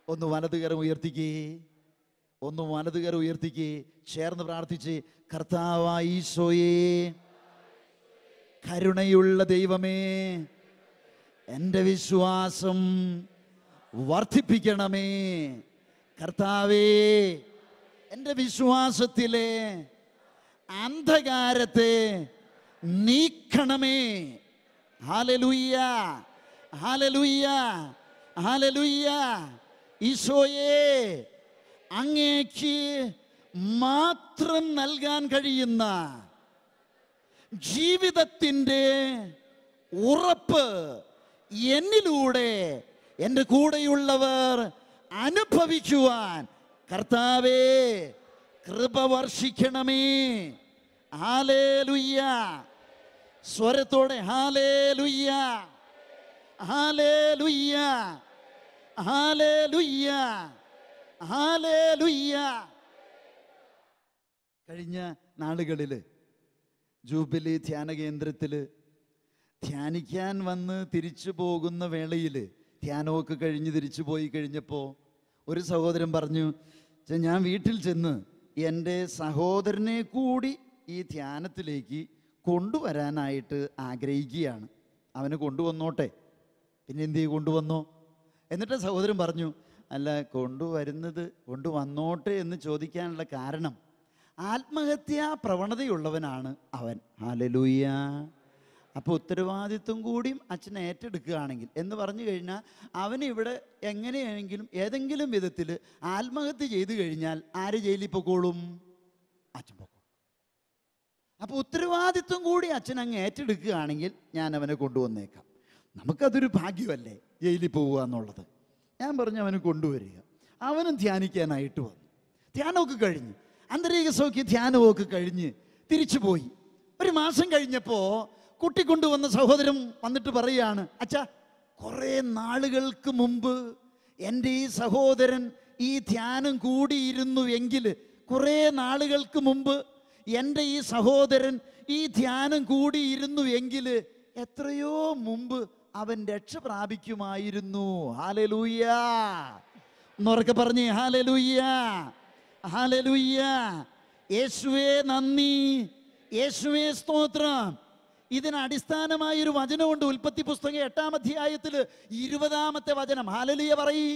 ഒന്ന് വലതുകരം ഉയർത്തിക്കേ, ചേർന്ന് പ്രാർത്ഥിച്ച്, കർത്താവായ ഈശോയേ, കരുണയുള്ള ദൈവമേ, എൻ്റെ വിശ്വാസം വർദ്ധിപ്പിക്കണമേ. കർത്താവേ, എൻ്റെ വിശ്വാസത്തിലെ അന്ധകാരത്തെ നീക്കണമേ. ഹല്ലേലൂയ, ഹല്ലേലൂയ, ഹല്ലേലൂയ. ഈശോയേ, അങ്ങേക്ക് മാത്രം നൽകാൻ കഴിയുന്ന ജീവിതത്തിൻ്റെ ഉറപ്പ് എന്നിലൂടെ എൻ്റെ കൂടെയുള്ളവർ അനുഭവിക്കുവാൻ കർത്താവേ കൃപ വർഷിക്കണമേ. ഹല്ലേലൂയ. സ്വരത്തോടെ ഹല്ലേലൂയ, ഹല്ലേലൂയ, ഹല്ലേലൂയ, ഹല്ലേലൂയ. കഴിഞ്ഞ നാളുകളിൽ ജൂബിലി ധ്യാന കേന്ദ്രത്തിൽ ധ്യാനിക്കാൻ വന്ന് തിരിച്ചു പോകുന്ന വേളയിൽ, ധ്യാനമൊക്കെ കഴിഞ്ഞ് തിരിച്ചു പോയി കഴിഞ്ഞപ്പോൾ ഒരു സഹോദരൻ പറഞ്ഞു, ഞാൻ വീട്ടിൽ ചെന്ന് എൻ്റെ സഹോദരനെ കൂടി ഈ ധ്യാനത്തിലേക്ക് കൊണ്ടുവരാനായിട്ട് ആഗ്രഹിക്കുകയാണ്. അവനെ കൊണ്ടുവന്നോട്ടെ. പിന്നെ എന്ത് ചെയ്യും? കൊണ്ടുവന്നോ. എന്നിട്ട് സഹോദരൻ പറഞ്ഞു, അല്ല, കൊണ്ടുവന്നോട്ടെ എന്ന് ചോദിക്കാനുള്ള കാരണം ആത്മഹത്യാ പ്രവണതയുള്ളവനാണ് അവൻ. ഹല്ലേലൂയ. അപ്പോൾ ഉത്തരവാദിത്വം കൂടിയും അച്ഛനെ ഏറ്റെടുക്കുകയാണെങ്കിൽ എന്ന് പറഞ്ഞു കഴിഞ്ഞാൽ അവനിവിടെ എങ്ങനെയാണെങ്കിലും ഏതെങ്കിലും വിധത്തിൽ ആത്മഹത്യ ചെയ്തു കഴിഞ്ഞാൽ ആര് ജയിലിൽ പൊക്കോളും? അച്ഛൻ പൊക്കോളും. അപ്പോൾ ഉത്തരവാദിത്വം കൂടി അച്ഛൻ അങ്ങ് ഏറ്റെടുക്കുകയാണെങ്കിൽ ഞാൻ അവനെ കൊണ്ടുവന്നേക്കാം. നമുക്കതൊരു ഭാഗ്യമല്ലേ ജയിലിൽ പോവുക എന്നുള്ളത്. ഞാൻ പറഞ്ഞു അവന് കൊണ്ടുവരിക. അവനും ധ്യാനിക്കാനായിട്ട് വന്നു. ധ്യാനമൊക്കെ കഴിഞ്ഞ്, ആന്തരിക സൗഖ്യ ധ്യാനമൊക്കെ കഴിഞ്ഞ് തിരിച്ചു പോയി. ഒരു മാസം കഴിഞ്ഞപ്പോൾ കുട്ടി കൊണ്ടുവന്ന സഹോദരൻ വന്നിട്ട് പറയുകയാണ്, അച്ഛാ, കുറേ നാളുകൾക്ക് മുമ്പ് എൻ്റെ ഈ സഹോദരൻ ഈ ധ്യാനം കൂടിയിരുന്നു എങ്കിൽ, കുറേ നാളുകൾക്ക് മുമ്പ് എൻ്റെ ഈ സഹോദരൻ ഈ ധ്യാനം കൂടിയിരുന്നു എങ്കിൽ എത്രയോ മുമ്പ് അവൻ രക്ഷ പ്രാപിക്കുമായിരുന്നു. ഹല്ലേലൂയ. എന്നൊക്കെ പറഞ്ഞേ, ഹല്ലേലൂയ, ഹല്ലേലൂയ. യേശുവേ നന്ദി, യേശുവേ സ്തോത്രം. ഇതിന് അടിസ്ഥാനമായൊരു വചനമുണ്ട്. ഉൽപ്പത്തി പുസ്തകം 8-ാം അധ്യായത്തിൽ 20-ാമത്തെ വചനം. ഹല്ലേലൂയ പറയ്.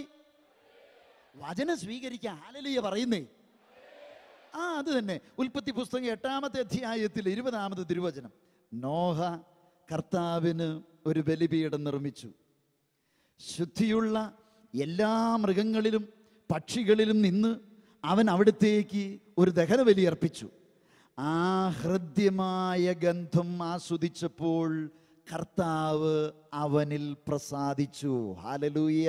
വചനം സ്വീകരിക്കുക. ഹല്ലേലൂയ പറയുന്നേ. അത് തന്നെ. ഉൽപ്പത്തി പുസ്തകം 8-ാമത്തെ അധ്യായത്തിൽ 20-ാമത്തെ തിരുവചനം. നോഹ കർത്താവിന് ഒരു ബലിപീഠം നിർമ്മിച്ചു. ശുദ്ധിയുള്ള എല്ലാ മൃഗങ്ങളിലും പക്ഷികളിലും നിന്ന് അവൻ അവിടത്തേക്ക് ഒരു ദഹനബലി അർപ്പിച്ചു. ആ ഹൃദ്യമായ ഗന്ധം ആസ്വദിച്ചപ്പോൾ കർത്താവ് അവനിൽ പ്രസാദിച്ചു. ഹല്ലേലൂയ.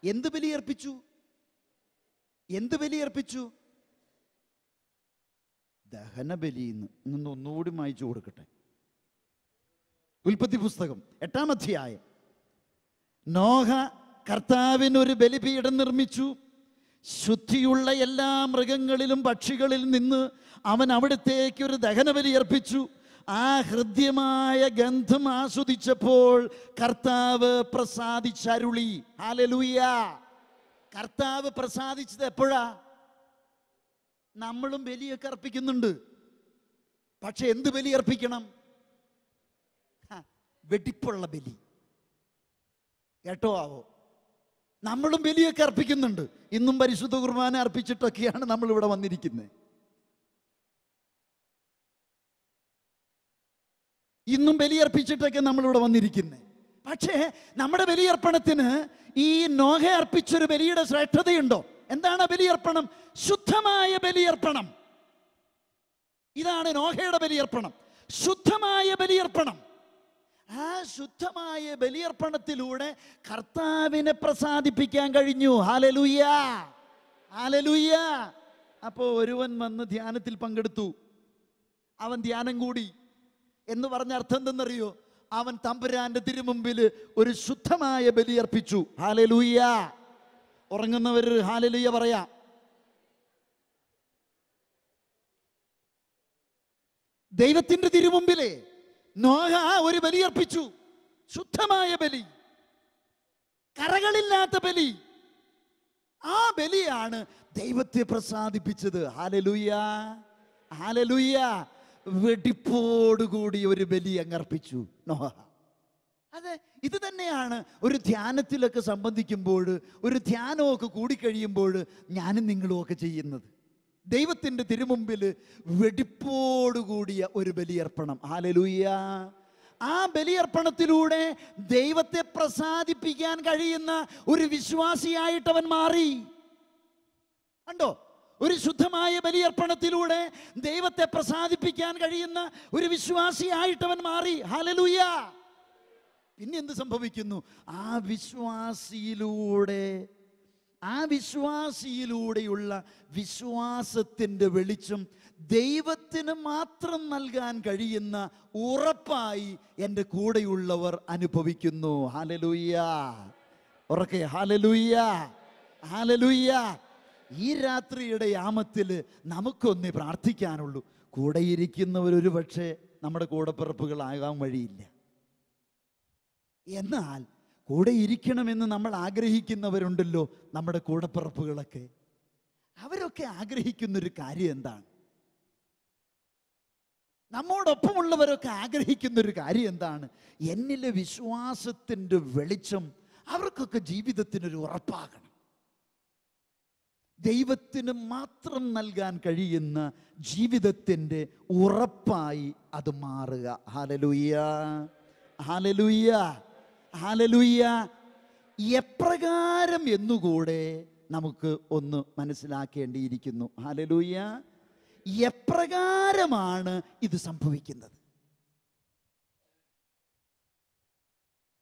എന്ത് ബലിയർപ്പിച്ചു? എന്ത് ബലിയർപ്പിച്ചു? ദഹനബലിന്ന്. ഒന്നുകൂടി വായിച്ചു കൊടുക്കട്ടെ. ഉൽപ്പത്തി പുസ്തകം 8-ാം അധ്യായം. നോഹ കർത്താവിനൊരു ബലിപീഠം നിർമ്മിച്ചു. ശുദ്ധിയുള്ള എല്ലാ മൃഗങ്ങളിലും പക്ഷികളിൽ നിന്ന് അവൻ അവിടത്തേക്ക് ഒരു ദഹനബലി അർപ്പിച്ചു. ആ ഹൃദ്യമായ ഗന്ധം ആസ്വദിച്ചപ്പോൾ കർത്താവ് പ്രസാദിച്ചരുളി. ഹല്ലേലൂയ. കർത്താവ് പ്രസാദിച്ചത് എപ്പോഴാ? നമ്മളും ബലിയൊക്കെ അർപ്പിക്കുന്നുണ്ട്. പക്ഷെ എന്ത് ബലി അർപ്പിക്കണം? വെടിപ്പുള്ള ബലി. കേട്ടോ ആവോ? നമ്മളും ബലിയൊക്കെ അർപ്പിക്കുന്നുണ്ട്. ഇന്നും പരിശുദ്ധ കുർബാന അർപ്പിച്ചിട്ടൊക്കെയാണ് നമ്മൾ ഇവിടെ വന്നിരിക്കുന്നത്. ഇന്നും ബലിയർപ്പിച്ചിട്ടൊക്കെ നമ്മളിവിടെ വന്നിരിക്കുന്നത്. പക്ഷേ നമ്മുടെ ബലിയർപ്പണത്തിന് ഈ നോഹ അർപ്പിച്ചൊരു ബലിയുടെ ശ്രേഷ്ഠതയുണ്ടോ? എന്താണ് ബലിയർപ്പണം? ശുദ്ധമായ ബലിയർപ്പണം. ഇതാണ് നോഹയുടെ ബലിയർപ്പണം, ശുദ്ധമായ ബലിയർപ്പണം. ആ ശുദ്ധമായ ബലിയർപ്പണത്തിലൂടെ കർത്താവിനെ പ്രസാദിപ്പിക്കാൻ കഴിഞ്ഞു. Hallelujah, hallelujah. അപ്പോൾ ഒരുവൻ വന്ന് ധ്യാനത്തിൽ പങ്കെടുത്തു. അവൻ ധ്യാനം കൂടി എന്ന് പറഞ്ഞ അർത്ഥം എന്തെന്നറിയോ? അവൻ തമ്പുരാന്റെ തിരുമുമ്പിൽ ഒരു ശുദ്ധമായ ബലിയർപ്പിച്ചു. ഹല്ലേലൂയ. ഉറങ്ങുന്നവർ ഹല്ലേലൂയ പറയാം. ദൈവത്തിന്റെ തിരുമുമ്പിലെ നോഹ ഒരു ബലിയർപ്പിച്ചു. ശുദ്ധമായ ബലി, കറകളില്ലാത്ത ബലി. ആ ബലിയാണ് ദൈവത്തെ പ്രസാദിപ്പിച്ചത്. Hallelujah, hallelujah. വെടിപ്പോടുകൂടി ഒരു ബലി അങ്ങർപ്പിച്ചു നോഹ. അതെ, ഇത് തന്നെയാണ് ഒരു ധ്യാനത്തിലൊക്കെ സംബന്ധിക്കുമ്പോൾ, ഒരു ധ്യാനമൊക്കെ കൂടിക്കഴിയുമ്പോൾ ഞാനും നിങ്ങളും ഒക്കെ ചെയ്യുന്നത്. ദൈവത്തിൻ്റെ തിരുമുമ്പിൽ വെടിപ്പോടുകൂടിയ ഒരു ബലിയർപ്പണം. ഹല്ലേലൂയ. ആ ബലിയർപ്പണത്തിലൂടെ ദൈവത്തെ പ്രസാദിപ്പിക്കാൻ കഴിയുന്ന ഒരു വിശ്വാസിയായിട്ട് അവൻ മാറി. കണ്ടോ? ഒരു ശുദ്ധമായ ബലിയർപ്പണത്തിലൂടെ ദൈവത്തെ പ്രസാദിപ്പിക്കാൻ കഴിയുന്ന ഒരു വിശ്വാസിയായിട്ട് അവൻ മാറി. ഹല്ലേലൂയ. പിന്നെ എന്ത് സംഭവിക്കുന്നു? ആ വിശ്വാസിയിലൂടെയുള്ള വിശ്വാസത്തിൻ്റെ വെളിച്ചം ദൈവത്തിന് മാത്രം നൽകാൻ കഴിയുന്ന ഉറപ്പായി എൻ്റെ കൂടെയുള്ളവർ അനുഭവിക്കുന്നു. ഹല്ലേലൂയ. ഉറക്കെ ഹല്ലേലൂയ, ഹല്ലേലൂയ. ഈ രാത്രിയുടെ യാമത്തിൽ നമുക്കൊന്നേ പ്രാർത്ഥിക്കാനുള്ളൂ. കൂടെയിരിക്കുന്നവരൊരു പക്ഷേ നമ്മുടെ കൂടപ്പിറപ്പുകളാകാൻ വഴിയില്ല. എന്നാൽ കൂടെ ഇരിക്കണമെന്ന് നമ്മൾ ആഗ്രഹിക്കുന്നവരുണ്ടല്ലോ, നമ്മുടെ കൂടപ്പിറപ്പുകളൊക്കെ. അവരൊക്കെ ആഗ്രഹിക്കുന്നൊരു കാര്യം എന്താണ്? നമ്മോടൊപ്പമുള്ളവരൊക്കെ ആഗ്രഹിക്കുന്നൊരു കാര്യം എന്താണ്? എന്നിലെ വിശ്വാസത്തിൻ്റെ വെളിച്ചം അവർക്കൊക്കെ ജീവിതത്തിനൊരു ഉറപ്പാകണം. ദൈവത്തിന് മാത്രം നൽകാൻ കഴിയുന്ന ജീവിതത്തിൻ്റെ ഉറപ്പായി അത് മാറുക. ഹല്ലേലൂയ, ഹല്ലേലൂയ, ഹല്ലേലൂയ. എപ്രകാരം എന്നുകൂടെ നമുക്ക് ഒന്ന് മനസ്സിലാക്കേണ്ടിയിരിക്കുന്നു. ഹല്ലേലൂയ. എപ്രകാരമാണ് ഇത് സംഭവിക്കുന്നത്?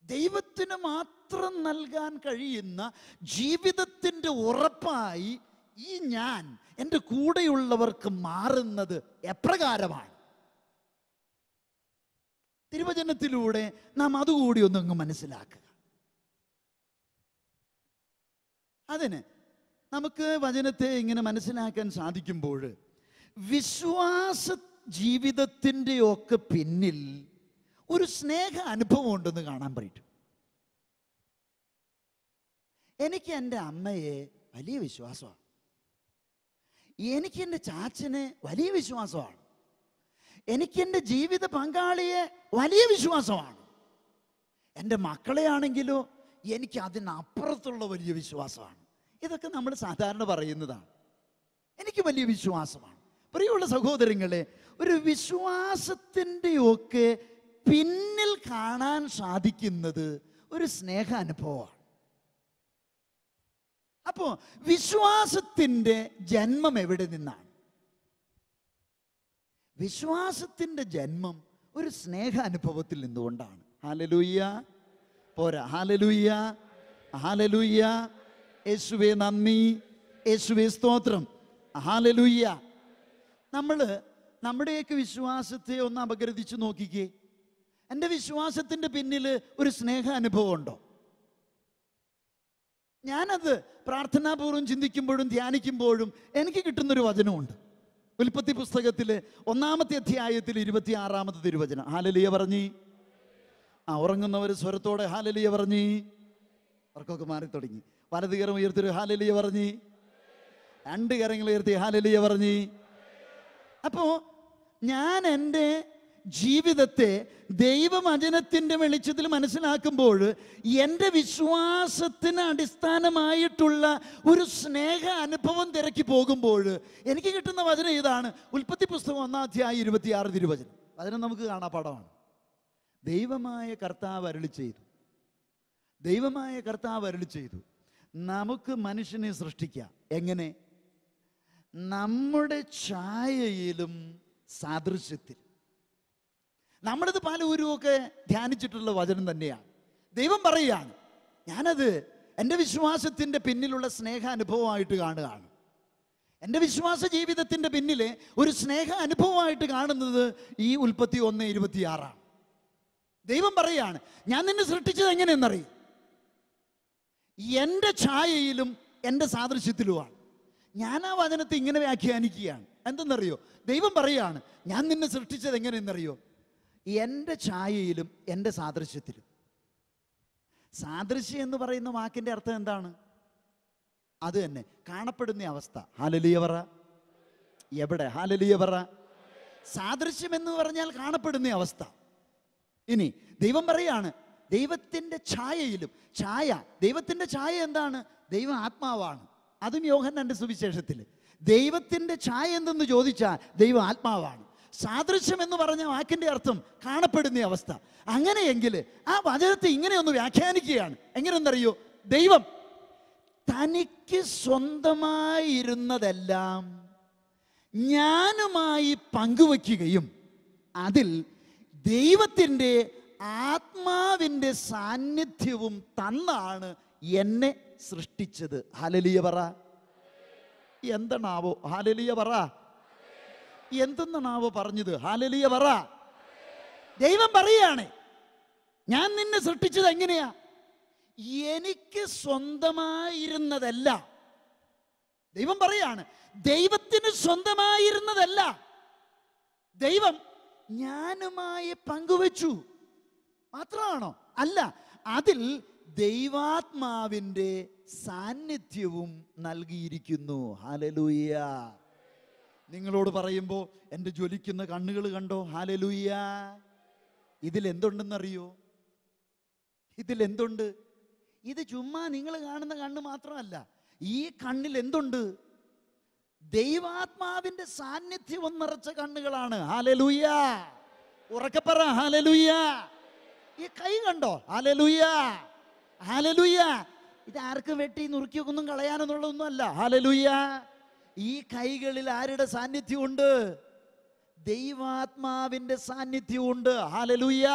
ദൈവത്തിന് മാത്രം നൽകാൻ കഴിയുന്ന ജീവിതത്തിൻ്റെ ഉറപ്പായി ഈ ഞാൻ എൻ്റെ കൂടെയുള്ളവർക്ക് മാറുന്നത് എപ്രകാരമാണ്? തിരുവചനത്തിലൂടെ നാം അതുകൂടി ഒന്നങ്ങ് മനസ്സിലാക്കുക. അതിന് നമുക്ക് വചനത്തെ ഇങ്ങനെ മനസ്സിലാക്കാൻ സാധിക്കുമ്പോൾ വിശ്വാസ ജീവിതത്തിൻ്റെ ഒക്കെ പിന്നിൽ ഒരു സ്നേഹ അനുഭവം ഉണ്ടെന്ന് കാണാൻ പറ്റും. എനിക്ക് എൻ്റെ അമ്മയെ വലിയ വിശ്വാസമാണ്, എനിക്ക് എൻ്റെ ചാച്ചനെ വലിയ വിശ്വാസമാണ്, എനിക്ക് എൻ്റെ ജീവിത പങ്കാളിയെ വലിയ വിശ്വാസമാണ്. എൻ്റെ മക്കളെ ആണെങ്കിലോ എനിക്ക് അതിനപ്പുറത്തുള്ള വലിയ വിശ്വാസമാണ്. ഇതൊക്കെ നമ്മൾ സാധാരണ പറയുന്നതാണ്. എനിക്ക് വലിയ വിശ്വാസമാണ്. പ്രിയമുള്ള സഹോദരങ്ങളെ, ഒരു വിശ്വാസത്തിൻ്റെയൊക്കെ പിന്നിൽ കാണാൻ സാധിക്കുന്നത് ഒരു സ്നേഹ അനുഭവമാണ്. അപ്പോൾ വിശ്വാസത്തിൻ്റെ ജന്മം എവിടെ നിന്നാണ്? വിശ്വാസത്തിൻ്റെ ജന്മം ഒരു സ്നേഹ അനുഭവത്തിൽ നിന്നുകൊണ്ടാണ്. ഹല്ലേലൂയ. പോരാ, ഹല്ലേലൂയ, ഹല്ലേലൂയ. യേശുവേ നന്ദി, യേശുവേ സ്തോത്രം, ഹല്ലേലൂയ. നമ്മൾ നമ്മുടെയൊക്കെ വിശ്വാസത്തെ ഒന്ന് അപഗ്രഥിച്ച് നോക്കിക്കേ. എൻ്റെ വിശ്വാസത്തിൻ്റെ പിന്നിൽ ഒരു സ്നേഹ അനുഭവം ഉണ്ടോ? ഞാനത് പ്രാർത്ഥനാപൂർവ്വം ചിന്തിക്കുമ്പോഴും ധ്യാനിക്കുമ്പോഴും എനിക്ക് കിട്ടുന്നൊരു വചനമുണ്ട്. ഉൽപ്പത്തി പുസ്തകത്തിലെ 1-ാമത്തെ അധ്യായത്തിൽ 26-ാമത്തെ തിരുവചനം. ഹല്ലേലൂയ പറഞ്ഞി. ഉറങ്ങുന്നവർ സ്വരത്തോടെ ഹല്ലേലൂയ പറഞ്ഞി. ഉറക്കമൊക്കെ മാറി തുടങ്ങി. വലത് കരം ഉയർത്തി ഹല്ലേലൂയ പറഞ്ഞി. 2 കരങ്ങൾ ഉയർത്തി ഹല്ലേലൂയ പറഞ്ഞി. അപ്പോൾ ഞാൻ എൻ്റെ ജീവിതത്തെ ദൈവവചനത്തിൻ്റെ വെളിച്ചത്തിൽ മനസ്സിലാക്കുമ്പോൾ എൻ്റെ വിശ്വാസത്തിന് അടിസ്ഥാനമായിട്ടുള്ള ഒരു സ്നേഹ അനുഭവം തിരക്കി പോകുമ്പോൾ എനിക്ക് കിട്ടുന്ന വചനം ഇതാണ്. ഉൽപ്പത്തി പുസ്തകം 1-ാം അധ്യായം 26 തിരുവചനം. വചനം നമുക്ക് കാണാപ്പാടമാണ്. ദൈവമായ കർത്താവ് അരുളി ചെയ്തു, ദൈവമായ കർത്താവ് അരുളി ചെയ്തു, നമുക്ക് മനുഷ്യനെ സൃഷ്ടിക്കാം. എങ്ങനെ? നമ്മുടെ ഛായയിലും സാദൃശ്യത്തിൽ. നമ്മളിത് പല ഊരുമൊക്കെ ധ്യാനിച്ചിട്ടുള്ള വചനം തന്നെയാണ്. ദൈവം പറയുകയാണ്, ഞാനത് എൻ്റെ വിശ്വാസത്തിൻ്റെ പിന്നിലുള്ള സ്നേഹ അനുഭവമായിട്ട് കാണുകയാണ്. എൻ്റെ വിശ്വാസ ജീവിതത്തിൻ്റെ പിന്നിലെ ഒരു സ്നേഹ അനുഭവമായിട്ട് കാണുന്നത് ഈ ഉൽപ്പത്തി 1:26. ദൈവം പറയുകയാണ്, ഞാൻ നിന്നെ സൃഷ്ടിച്ചത് എങ്ങനെയെന്നറിയും? എൻ്റെ ഛായയിലും എൻ്റെ സാദൃശ്യത്തിലുമാണ്. ഞാൻ ആ വചനത്തെ ഇങ്ങനെ വ്യാഖ്യാനിക്കുകയാണ്. എന്തെന്നറിയോ? ദൈവം പറയുകയാണ്, ഞാൻ നിന്നെ സൃഷ്ടിച്ചത് എങ്ങനെയെന്നറിയോ? എൻ്റെ ഛായയിലും എൻ്റെ സാദൃശ്യത്തിലും. സാദൃശ്യം എന്ന് പറയുന്ന വാക്കിൻ്റെ അർത്ഥം എന്താണ്? അത് തന്നെ, കാണപ്പെടുന്ന അവസ്ഥ. ഹല്ലേലൂയ പറ. എവിടെ? ഹല്ലേലൂയ പറ. സാദൃശ്യം എന്ന് പറഞ്ഞാൽ കാണപ്പെടുന്ന അവസ്ഥ. ഇനി ദൈവം പറയാണ്, ദൈവത്തിൻ്റെ ഛായയിലും. ഛായ, ദൈവത്തിൻ്റെ ഛായ എന്താണ്? ദൈവം ആത്മാവാണ്. അതും യോഹന്നാന്റെ സുവിശേഷത്തിൽ. ദൈവത്തിൻ്റെ ഛായ എന്തെന്ന് ചോദിച്ചാൽ ദൈവം ആത്മാവാണ്. സാദൃശ്യം എന്ന് പറഞ്ഞ വാക്കിൻ്റെ അർത്ഥം കാണപ്പെടുന്ന അവസ്ഥ. അങ്ങനെയെങ്കിൽ ആ വചനത്തെ ഇങ്ങനെ ഒന്ന് വ്യാഖ്യാനിക്കുകയാണ്. എങ്ങനെയെന്നറിയോ? ദൈവം തനിക്ക് സ്വന്തമായിരുന്നതെല്ലാം ഞാനുമായി പങ്കുവയ്ക്കുകയും അതിൽ ദൈവത്തിൻ്റെ ആത്മാവിൻ്റെ സാന്നിധ്യവും തന്നാണ് എന്നെ സൃഷ്ടിച്ചത്. ഹല്ലേലൂയ പറ. എന്താണാവോ? ഹല്ലേലൂയ പറ. എന്തെന്നാണാവോ പറഞ്ഞത്? ഹല്ലേലൂയ പറ. ദൈവം പറയാണ്, ഞാൻ നിന്നെ സൃഷ്ടിച്ചത് എങ്ങനെയാ? എനിക്ക് സ്വന്തമായിരുന്നതല്ല. ദൈവം പറയാണ്, ദൈവത്തിന് സ്വന്തമായിരുന്നതല്ല, ദൈവം ഞാനുമായി പങ്കുവച്ചു. മാത്രമാണോ? അല്ല, അതിൽ ദൈവാത്മാവിൻ്റെ സാന്നിധ്യവും നൽകിയിരിക്കുന്നു. ഹല്ലേലൂയ. നിങ്ങളോട് പറയുമ്പോൾ എൻ്റെ ജ്വലിക്കുന്ന കണ്ണുകൾ കണ്ടോ? ഹല്ലേലൂയ. ഇതിലെന്തുണ്ടെന്നറിയോ? ഇതിലെന്തുണ്ട്? ഇത് ചുമ്മാ നിങ്ങൾ കാണുന്ന കണ്ണ് മാത്രമല്ല. ഈ കണ്ണിൽ എന്തുണ്ട്? ദൈവാത്മാവിൻ്റെ സാന്നിധ്യം നിറച്ച കണ്ണുകളാണ്. ഹല്ലേലൂയ. ഉറക്കെ പറ ഹല്ലേലൂയ. ഈ കൈ കണ്ടോ? ഹല്ലേലൂയ. ഹല്ലേലൂയ. ഇത് ആർക്ക് വെട്ടി നുറുക്കിയൊന്നും കളയാനെന്നുള്ളതൊന്നും അല്ല. ഹല്ലേലൂയ. ഈ കൈകളിൽ ആരുടെ സാന്നിധ്യമുണ്ട്? ദൈവാത്മാവിൻ്റെ സാന്നിധ്യമുണ്ട്. ഹല്ലേലൂയ.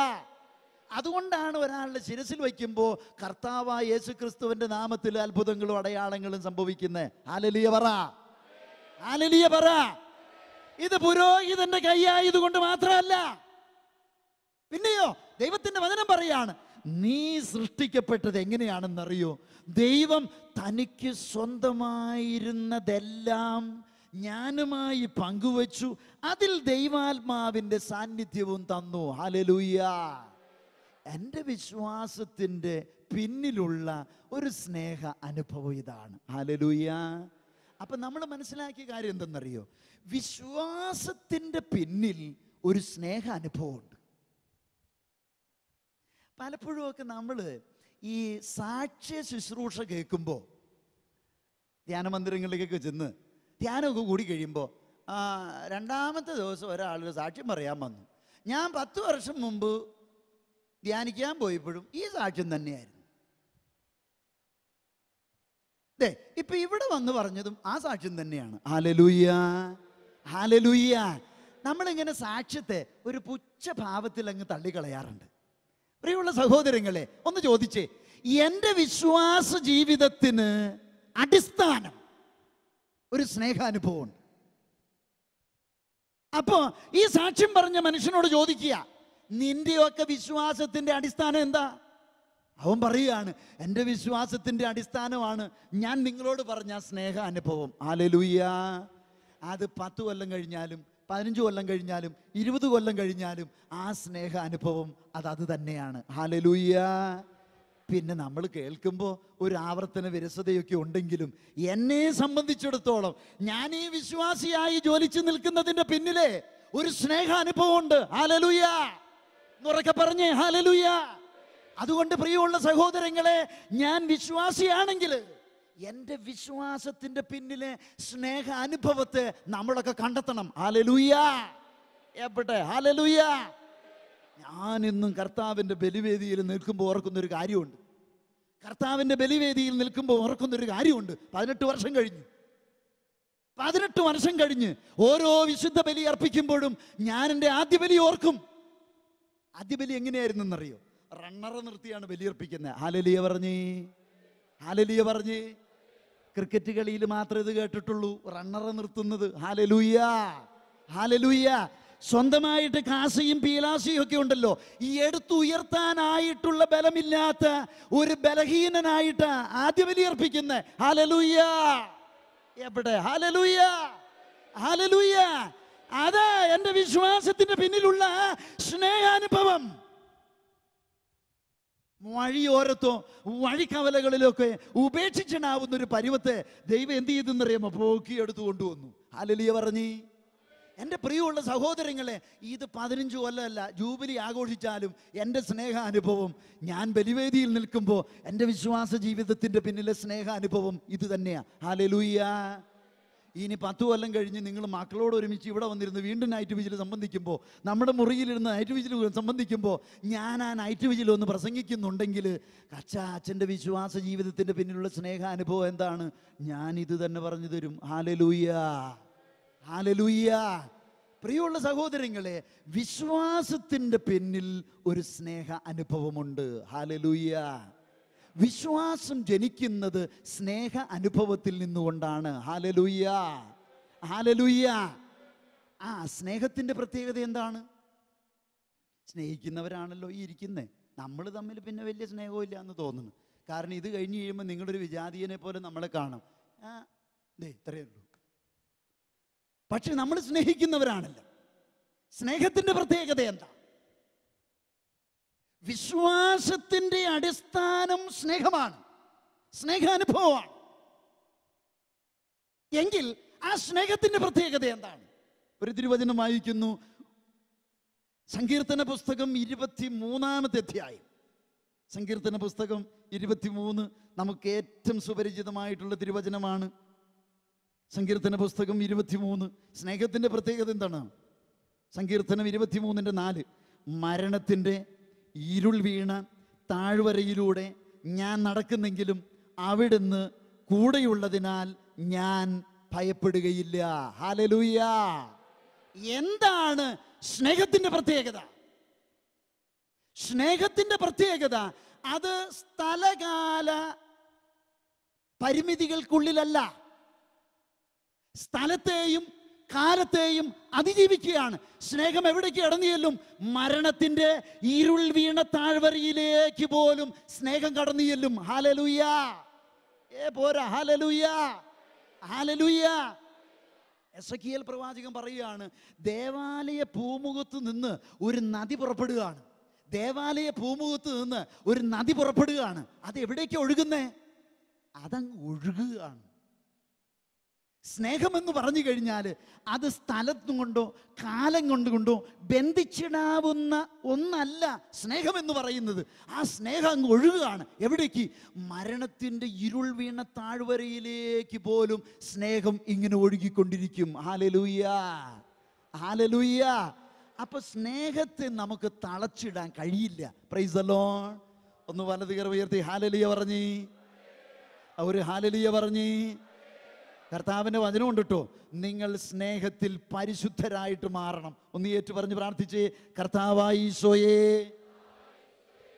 അതുകൊണ്ടാണ് ഒരാളുടെ ശിരസിൽ വയ്ക്കുമ്പോൾ കർത്താവായ യേശു ക്രിസ്തുവിൻ്റെ നാമത്തിൽ അത്ഭുതങ്ങളും അടയാളങ്ങളും സംഭവിക്കുന്നത്. ഹല്ലേലൂയ പറ, ഹല്ലേലൂയ പറ. ഇത് പുരോഹിതന്റെ കൈയായതുകൊണ്ട് മാത്രമല്ല, പിന്നെയോ ദൈവത്തിന്റെ വചനം പറയാണ്, നീ സൃഷ്ടിക്കപ്പെട്ടത് എങ്ങനെയാണെന്നറിയോ? ദൈവം തനിക്ക് സ്വന്തമായിരുന്നതെല്ലാം ഞാനുമായി പങ്കുവച്ചു, അതിൽ ദൈവാത്മാവിൻ്റെ സാന്നിധ്യവും തന്നു. ഹല്ലേലൂയ. എൻ്റെ വിശ്വാസത്തിൻ്റെ പിന്നിലുള്ള ഒരു സ്നേഹ അനുഭവം ഇതാണ്. ഹല്ലേലൂയ. അപ്പം നമ്മൾ മനസ്സിലാക്കിയ കാര്യം എന്തെന്നറിയോ? വിശ്വാസത്തിൻ്റെ പിന്നിൽ ഒരു സ്നേഹ അനുഭവമുണ്ട്. പലപ്പോഴുമൊക്കെ നമ്മൾ ഈ സാക്ഷ്യ ശുശ്രൂഷ കേൾക്കുമ്പോൾ, ധ്യാനമന്ദിരങ്ങളിലേക്കൊക്കെ ചെന്ന് ധ്യാനമൊക്കെ കൂടി കഴിയുമ്പോൾ രണ്ടാമത്തെ ദിവസം ഒരാളൊരു സാക്ഷ്യം പറയാൻ വന്നു. ഞാൻ 10 വർഷം മുമ്പ് ധ്യാനിക്കാൻ പോയപ്പോഴും ഈ സാക്ഷ്യം തന്നെയായിരുന്നു. ഇപ്പൊ ഇവിടെ വന്ന് പറഞ്ഞതും ആ സാക്ഷ്യം തന്നെയാണ്. Hallelujah, hallelujah. നമ്മളിങ്ങനെ സാക്ഷ്യത്തെ ഒരു പുച്ഛഭാവത്തിൽ അങ്ങ് തള്ളിക്കളയാറുണ്ട്. പ്രിയമുള്ള സഹോദരങ്ങളെ, ഒന്ന് ചോദിച്ചേ, എൻ്റെ വിശ്വാസ ജീവിതത്തിന് അടിസ്ഥാനം ഒരു സ്നേഹാനുഭവമുണ്ട്. അപ്പോ ഈ സാക്ഷ്യം പറഞ്ഞ മനുഷ്യനോട് ചോദിക്കുക, നിന്റെയൊക്കെ വിശ്വാസത്തിന്റെ അടിസ്ഥാനം എന്താ? അവൻ പറയുകയാണ്, എൻ്റെ വിശ്വാസത്തിന്റെ അടിസ്ഥാനമാണ് ഞാൻ നിങ്ങളോട് പറഞ്ഞ സ്നേഹ അനുഭവം. ഹല്ലേലൂയ. അത് 10 കൊല്ലം കഴിഞ്ഞാലും 15 കൊല്ലം കഴിഞ്ഞാലും 20 കൊല്ലം കഴിഞ്ഞാലും ആ സ്നേഹ അനുഭവം അത് തന്നെയാണ്. ഹല്ലേലൂയ. പിന്നെ നമ്മൾ കേൾക്കുമ്പോൾ ഒരു ആവർത്തന വിരസതയൊക്കെ ഉണ്ടെങ്കിലും എന്നെ സംബന്ധിച്ചിടത്തോളം ഞാൻ ഈ വിശ്വാസിയായി ജ്വലിച്ചു നിൽക്കുന്നതിൻ്റെ പിന്നിലെ ഒരു സ്നേഹ അനുഭവമുണ്ട്. ഹല്ലേലൂയ. ഉറക്കെ പറഞ്ഞേ ഹല്ലേലൂയ. അതുകൊണ്ട് പ്രിയമുള്ള സഹോദരങ്ങളെ, ഞാൻ വിശ്വാസിയാണെങ്കിൽ എൻ്റെ വിശ്വാസത്തിൻ്റെ പിന്നിലെ സ്നേഹ അനുഭവത്തെ നമ്മളൊക്കെ കണ്ടെത്തണം. ഹല്ലേലൂയ. എവിടെ? ഹല്ലേലൂയ. ഞാനിന്നും കർത്താവിൻ്റെ ബലിവേദിയിൽ നിൽക്കുമ്പോൾ ഓർക്കുന്നൊരു കാര്യമുണ്ട്. കർത്താവിൻ്റെ ബലിവേദിയിൽ നിൽക്കുമ്പോൾ ഓർക്കുന്നൊരു കാര്യമുണ്ട്. 18 വർഷം കഴിഞ്ഞു. 18 വർഷം കഴിഞ്ഞ് ഓരോ വിശുദ്ധ ബലി അർപ്പിക്കുമ്പോഴും ഞാൻ എൻ്റെ ആദ്യ ബലി ഓർക്കും. ആദ്യ ബലി എങ്ങനെയായിരുന്നെന്നറിയോ? റണ്ണറെ നിർത്തിയാണ് ബലിയർപ്പിക്കുന്നത്. ഹല്ലേലൂയ പറഞ്ഞേ, ഹല്ലേലൂയ പറഞ്ഞേ. ക്രിക്കറ്റ് കളിയിൽ മാത്രമേ ഇത് കേട്ടിട്ടുള്ളൂ, റണ്ണറെ നിർത്തുന്നത്. Hallelujah, hallelujah. സ്വന്തമായിട്ട് കാസയും പീലാസയും ഒക്കെ ഉണ്ടല്ലോ, ഈ എടുത്തുയർത്താനായിട്ടുള്ള ബലമില്ലാത്ത ഒരു ബലഹീനനായിട്ട് ആദ്യ ബലിയർപ്പിക്കുന്നത്. ഹല്ലേലൂയ. എവിടെ? Hallelujah, hallelujah. അതാ എൻ്റെ വിശ്വാസത്തിന്റെ പിന്നിലുള്ള സ്നേഹാനുഭവം. വഴിയോരത്തോ വഴിക്കവലകളിലൊക്കെ ഉപേക്ഷിച്ചിടാവുന്ന ഒരു പരുവത്തെ ദൈവം എന്ത് ചെയ്തെന്നറിയാമോ? പോക്കി എടുത്തു കൊണ്ടുവന്നു. ഹല്ലേലൂയ പറഞ്ഞേ. എൻ്റെ പ്രിയമുള്ള സഹോദരങ്ങളെ, ഇത് 15 കൊല്ലമല്ല, ജൂബിലി ആഘോഷിച്ചാലും എൻ്റെ സ്നേഹാനുഭവം, ഞാൻ ബലിവേദിയിൽ നിൽക്കുമ്പോൾ എൻ്റെ വിശ്വാസ ജീവിതത്തിൻ്റെ പിന്നിലെ സ്നേഹാനുഭവം ഇത് തന്നെയാണ്. ഹല്ലേലൂയ. ഇനി 10 കൊല്ലം കഴിഞ്ഞ് നിങ്ങൾ മക്കളോട് ഒരുമിച്ച് ഇവിടെ വന്നിരുന്ന് വീണ്ടും നൈറ്റ് വിജിൽ സംബന്ധിക്കുമ്പോൾ, നമ്മുടെ മുറിയിലിരുന്ന് നൈറ്റ് വിജിൽ സംബന്ധിക്കുമ്പോൾ ഞാൻ ആ നൈറ്റ് വിജിൽ ഒന്ന് പ്രസംഗിക്കുന്നുണ്ടെങ്കിൽ, അച്ഛൻ്റെ വിശ്വാസ ജീവിതത്തിൻ്റെ പിന്നിലുള്ള സ്നേഹാനുഭവം എന്താണ്? ഞാൻ ഇത് തന്നെ പറഞ്ഞു തരും. Hallelujah, hallelujah. പ്രിയമുള്ള സഹോദരങ്ങളെ, വിശ്വാസത്തിൻ്റെ പിന്നിൽ ഒരു സ്നേഹ അനുഭവമുണ്ട്. ഹല്ലേലൂയ. വിശ്വാസം ജനിക്കുന്നത് സ്നേഹ അനുഭവത്തിൽ നിന്നുകൊണ്ടാണ്. Hallelujah, hallelujah. ആ സ്നേഹത്തിൻ്റെ പ്രത്യേകത എന്താണ്? സ്നേഹിക്കുന്നവരാണല്ലോ ഈ ഇരിക്കുന്നത്. നമ്മൾ തമ്മിൽ പിന്നെ വലിയ സ്നേഹമില്ല എന്ന് തോന്നുന്നു. കാരണം ഇത് കഴിഞ്ഞ് കഴിയുമ്പോൾ നിങ്ങളൊരു വിജാതീയനെ പോലെ നമ്മളെ കാണും. ഇത്രയേ ഉള്ളൂ. പക്ഷെ നമ്മൾ സ്നേഹിക്കുന്നവരാണല്ലോ. സ്നേഹത്തിൻ്റെ പ്രത്യേകത എന്താ? വിശ്വാസത്തിൻ്റെ അടിസ്ഥാനം സ്നേഹമാണ്, സ്നേഹാനുഭവമാണ്. എങ്കിൽ ആ സ്നേഹത്തിൻ്റെ പ്രത്യേകത എന്താണ്? ഒരു തിരുവചനം വായിക്കുന്നു. സങ്കീർത്തന പുസ്തകം 23-ാമത്തെ അധ്യായം. സങ്കീർത്തന പുസ്തകം 23 നമുക്ക് ഏറ്റവും സുപരിചിതമായിട്ടുള്ള തിരുവചനമാണ്. സങ്കീർത്തന പുസ്തകം 23. സ്നേഹത്തിൻ്റെ പ്രത്യേകത എന്താണ്? സങ്കീർത്തനം 23:4. മരണത്തിൻ്റെ ഇരുൾ വീണ താഴ്വരയിലൂടെ ഞാൻ നടക്കുന്നെങ്കിലും അവിടുന്ന് കൂടെയുള്ളതിനാൽ ഞാൻ ഭയപ്പെടുകയില്ല. ഹല്ലേലൂയ. എന്താണ് സ്നേഹത്തിന്റെ പ്രത്യേകത? സ്നേഹത്തിന്റെ പ്രത്യേകത അത് സ്ഥലകാല പരിമിതികൾക്കുള്ളിലല്ല, സ്ഥലത്തെയും കാലത്തെയും അതിജീവിക്കുകയാണ്. സ്നേഹം എവിടേക്ക് കടന്നു ചെല്ലും? മരണത്തിന്റെ ഇരുൾ വീണ താഴ്വരയിലേക്ക് പോലും സ്നേഹം കടന്നു ചെല്ലും. ഹല്ലേലൂയ. പോരാ. ഹല്ലേലൂയ. ഹല്ലേലൂയ. എസെക്കിയേൽ പ്രവാചകൻ പറയുകയാണ്, ദേവാലയ പൂമുഖത്ത് നിന്ന് ഒരു നദി പുറപ്പെടുകയാണ്. ദേവാലയ പൂമുഖത്ത് നിന്ന് ഒരു നദി പുറപ്പെടുകയാണ്. അത് എവിടേക്ക് ഒഴുകുന്നേ? അതങ്ങ് ഒഴുകുകയാണ്. സ്നേഹമെന്ന് പറഞ്ഞു കഴിഞ്ഞാൽ അത് സ്ഥലത്തും കൊണ്ടോ കാലം കൊണ്ടോ ബന്ധിച്ചിടാവുന്ന ഒന്നല്ല സ്നേഹമെന്ന് പറയുന്നത്. ആ സ്നേഹം അങ്ങ് ഒഴുകുകയാണ്. എവിടേക്ക്? മരണത്തിൻ്റെ ഇരുൾ വീണ താഴ്വരയിലേക്ക് പോലും സ്നേഹം ഇങ്ങനെ ഒഴുകിക്കൊണ്ടിരിക്കും. ഹല്ലേലൂയ. ഹല്ലേലൂയ. അപ്പൊ സ്നേഹത്തെ നമുക്ക് തളച്ചിടാൻ കഴിയില്ല. Praise the Lord. ഒന്ന് വലത് കൈ ഉയർത്തി ഹല്ലേലൂയ പറഞ്ഞേ. ഒരു ഹല്ലേലൂയ പറഞ്ഞേ. കർത്താവിൻ്റെ വചനമുണ്ട് കേട്ടോ, നിങ്ങൾ സ്നേഹത്തിൽ പരിശുദ്ധരായിട്ട് മാറണം. ഒന്ന് ഏറ്റു പറഞ്ഞ് പ്രാർത്ഥിച്ചേ, കർത്താവായ ഈശോയേ.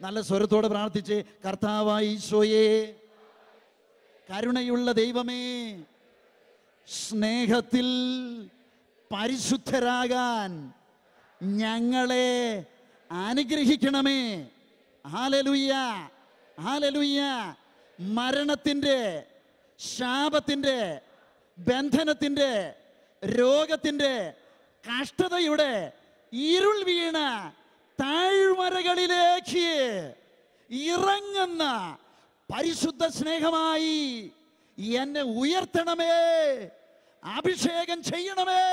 നല്ല സ്വരത്തോടെ പ്രാർത്ഥിച്ചേ, കർത്താവായ ഈശോയേ, കരുണയുള്ള ദൈവമേ, സ്നേഹത്തിൽ പരിശുദ്ധരാകാൻ ഞങ്ങളെ അനുഗ്രഹിക്കണമേ. ഹല്ലേലൂയ. ഹല്ലേലൂയ. മരണത്തിൻ്റെ, ശാപത്തിൻ്റെ, ബന്ധനത്തിൻ്റെ, രോഗത്തിൻ്റെ, കഷ്ടതയുടെ ഇരുൾ വീണ താഴ്വരകളിലേക്ക് ഇറങ്ങുന്ന പരിശുദ്ധ സ്നേഹമായി എന്നെ ഉയർത്തണമേ, അഭിഷേകം ചെയ്യണമേ.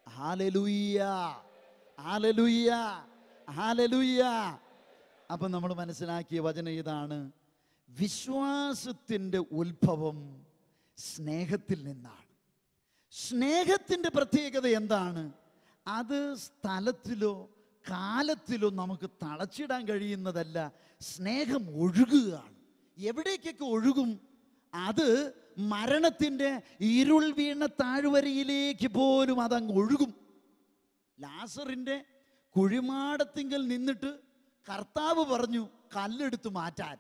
ഹല്ലേലൂയ. ഹല്ലേലൂയ. ഹല്ലേലൂയ. അപ്പം നമ്മൾ മനസ്സിലാക്കിയ വചനം ഇതാണ്, വിശ്വാസത്തിൻ്റെ ഉത്ഭവം സ്നേഹത്തിൽ നിന്നാണ്. സ്നേഹത്തിൻ്റെ പ്രത്യേകത എന്താണ്? അത് സ്ഥലത്തിലോ കാലത്തിലോ നമുക്ക് തളച്ചിടാൻ കഴിയുന്നതല്ല. സ്നേഹം ഒഴുകുകയാണ്. എവിടേക്കൊക്കെ ഒഴുകും? അത് മരണത്തിൻ്റെ ഇരുൾ വീണ താഴ്വരയിലേക്ക് പോലും അതങ്ങ് ഒഴുകും. ലാസറിൻ്റെ കുഴിമാടത്തിങ്കൽ നിന്നിട്ട് കർത്താവ് പറഞ്ഞു കല്ലെടുത്ത് മാറ്റാൻ.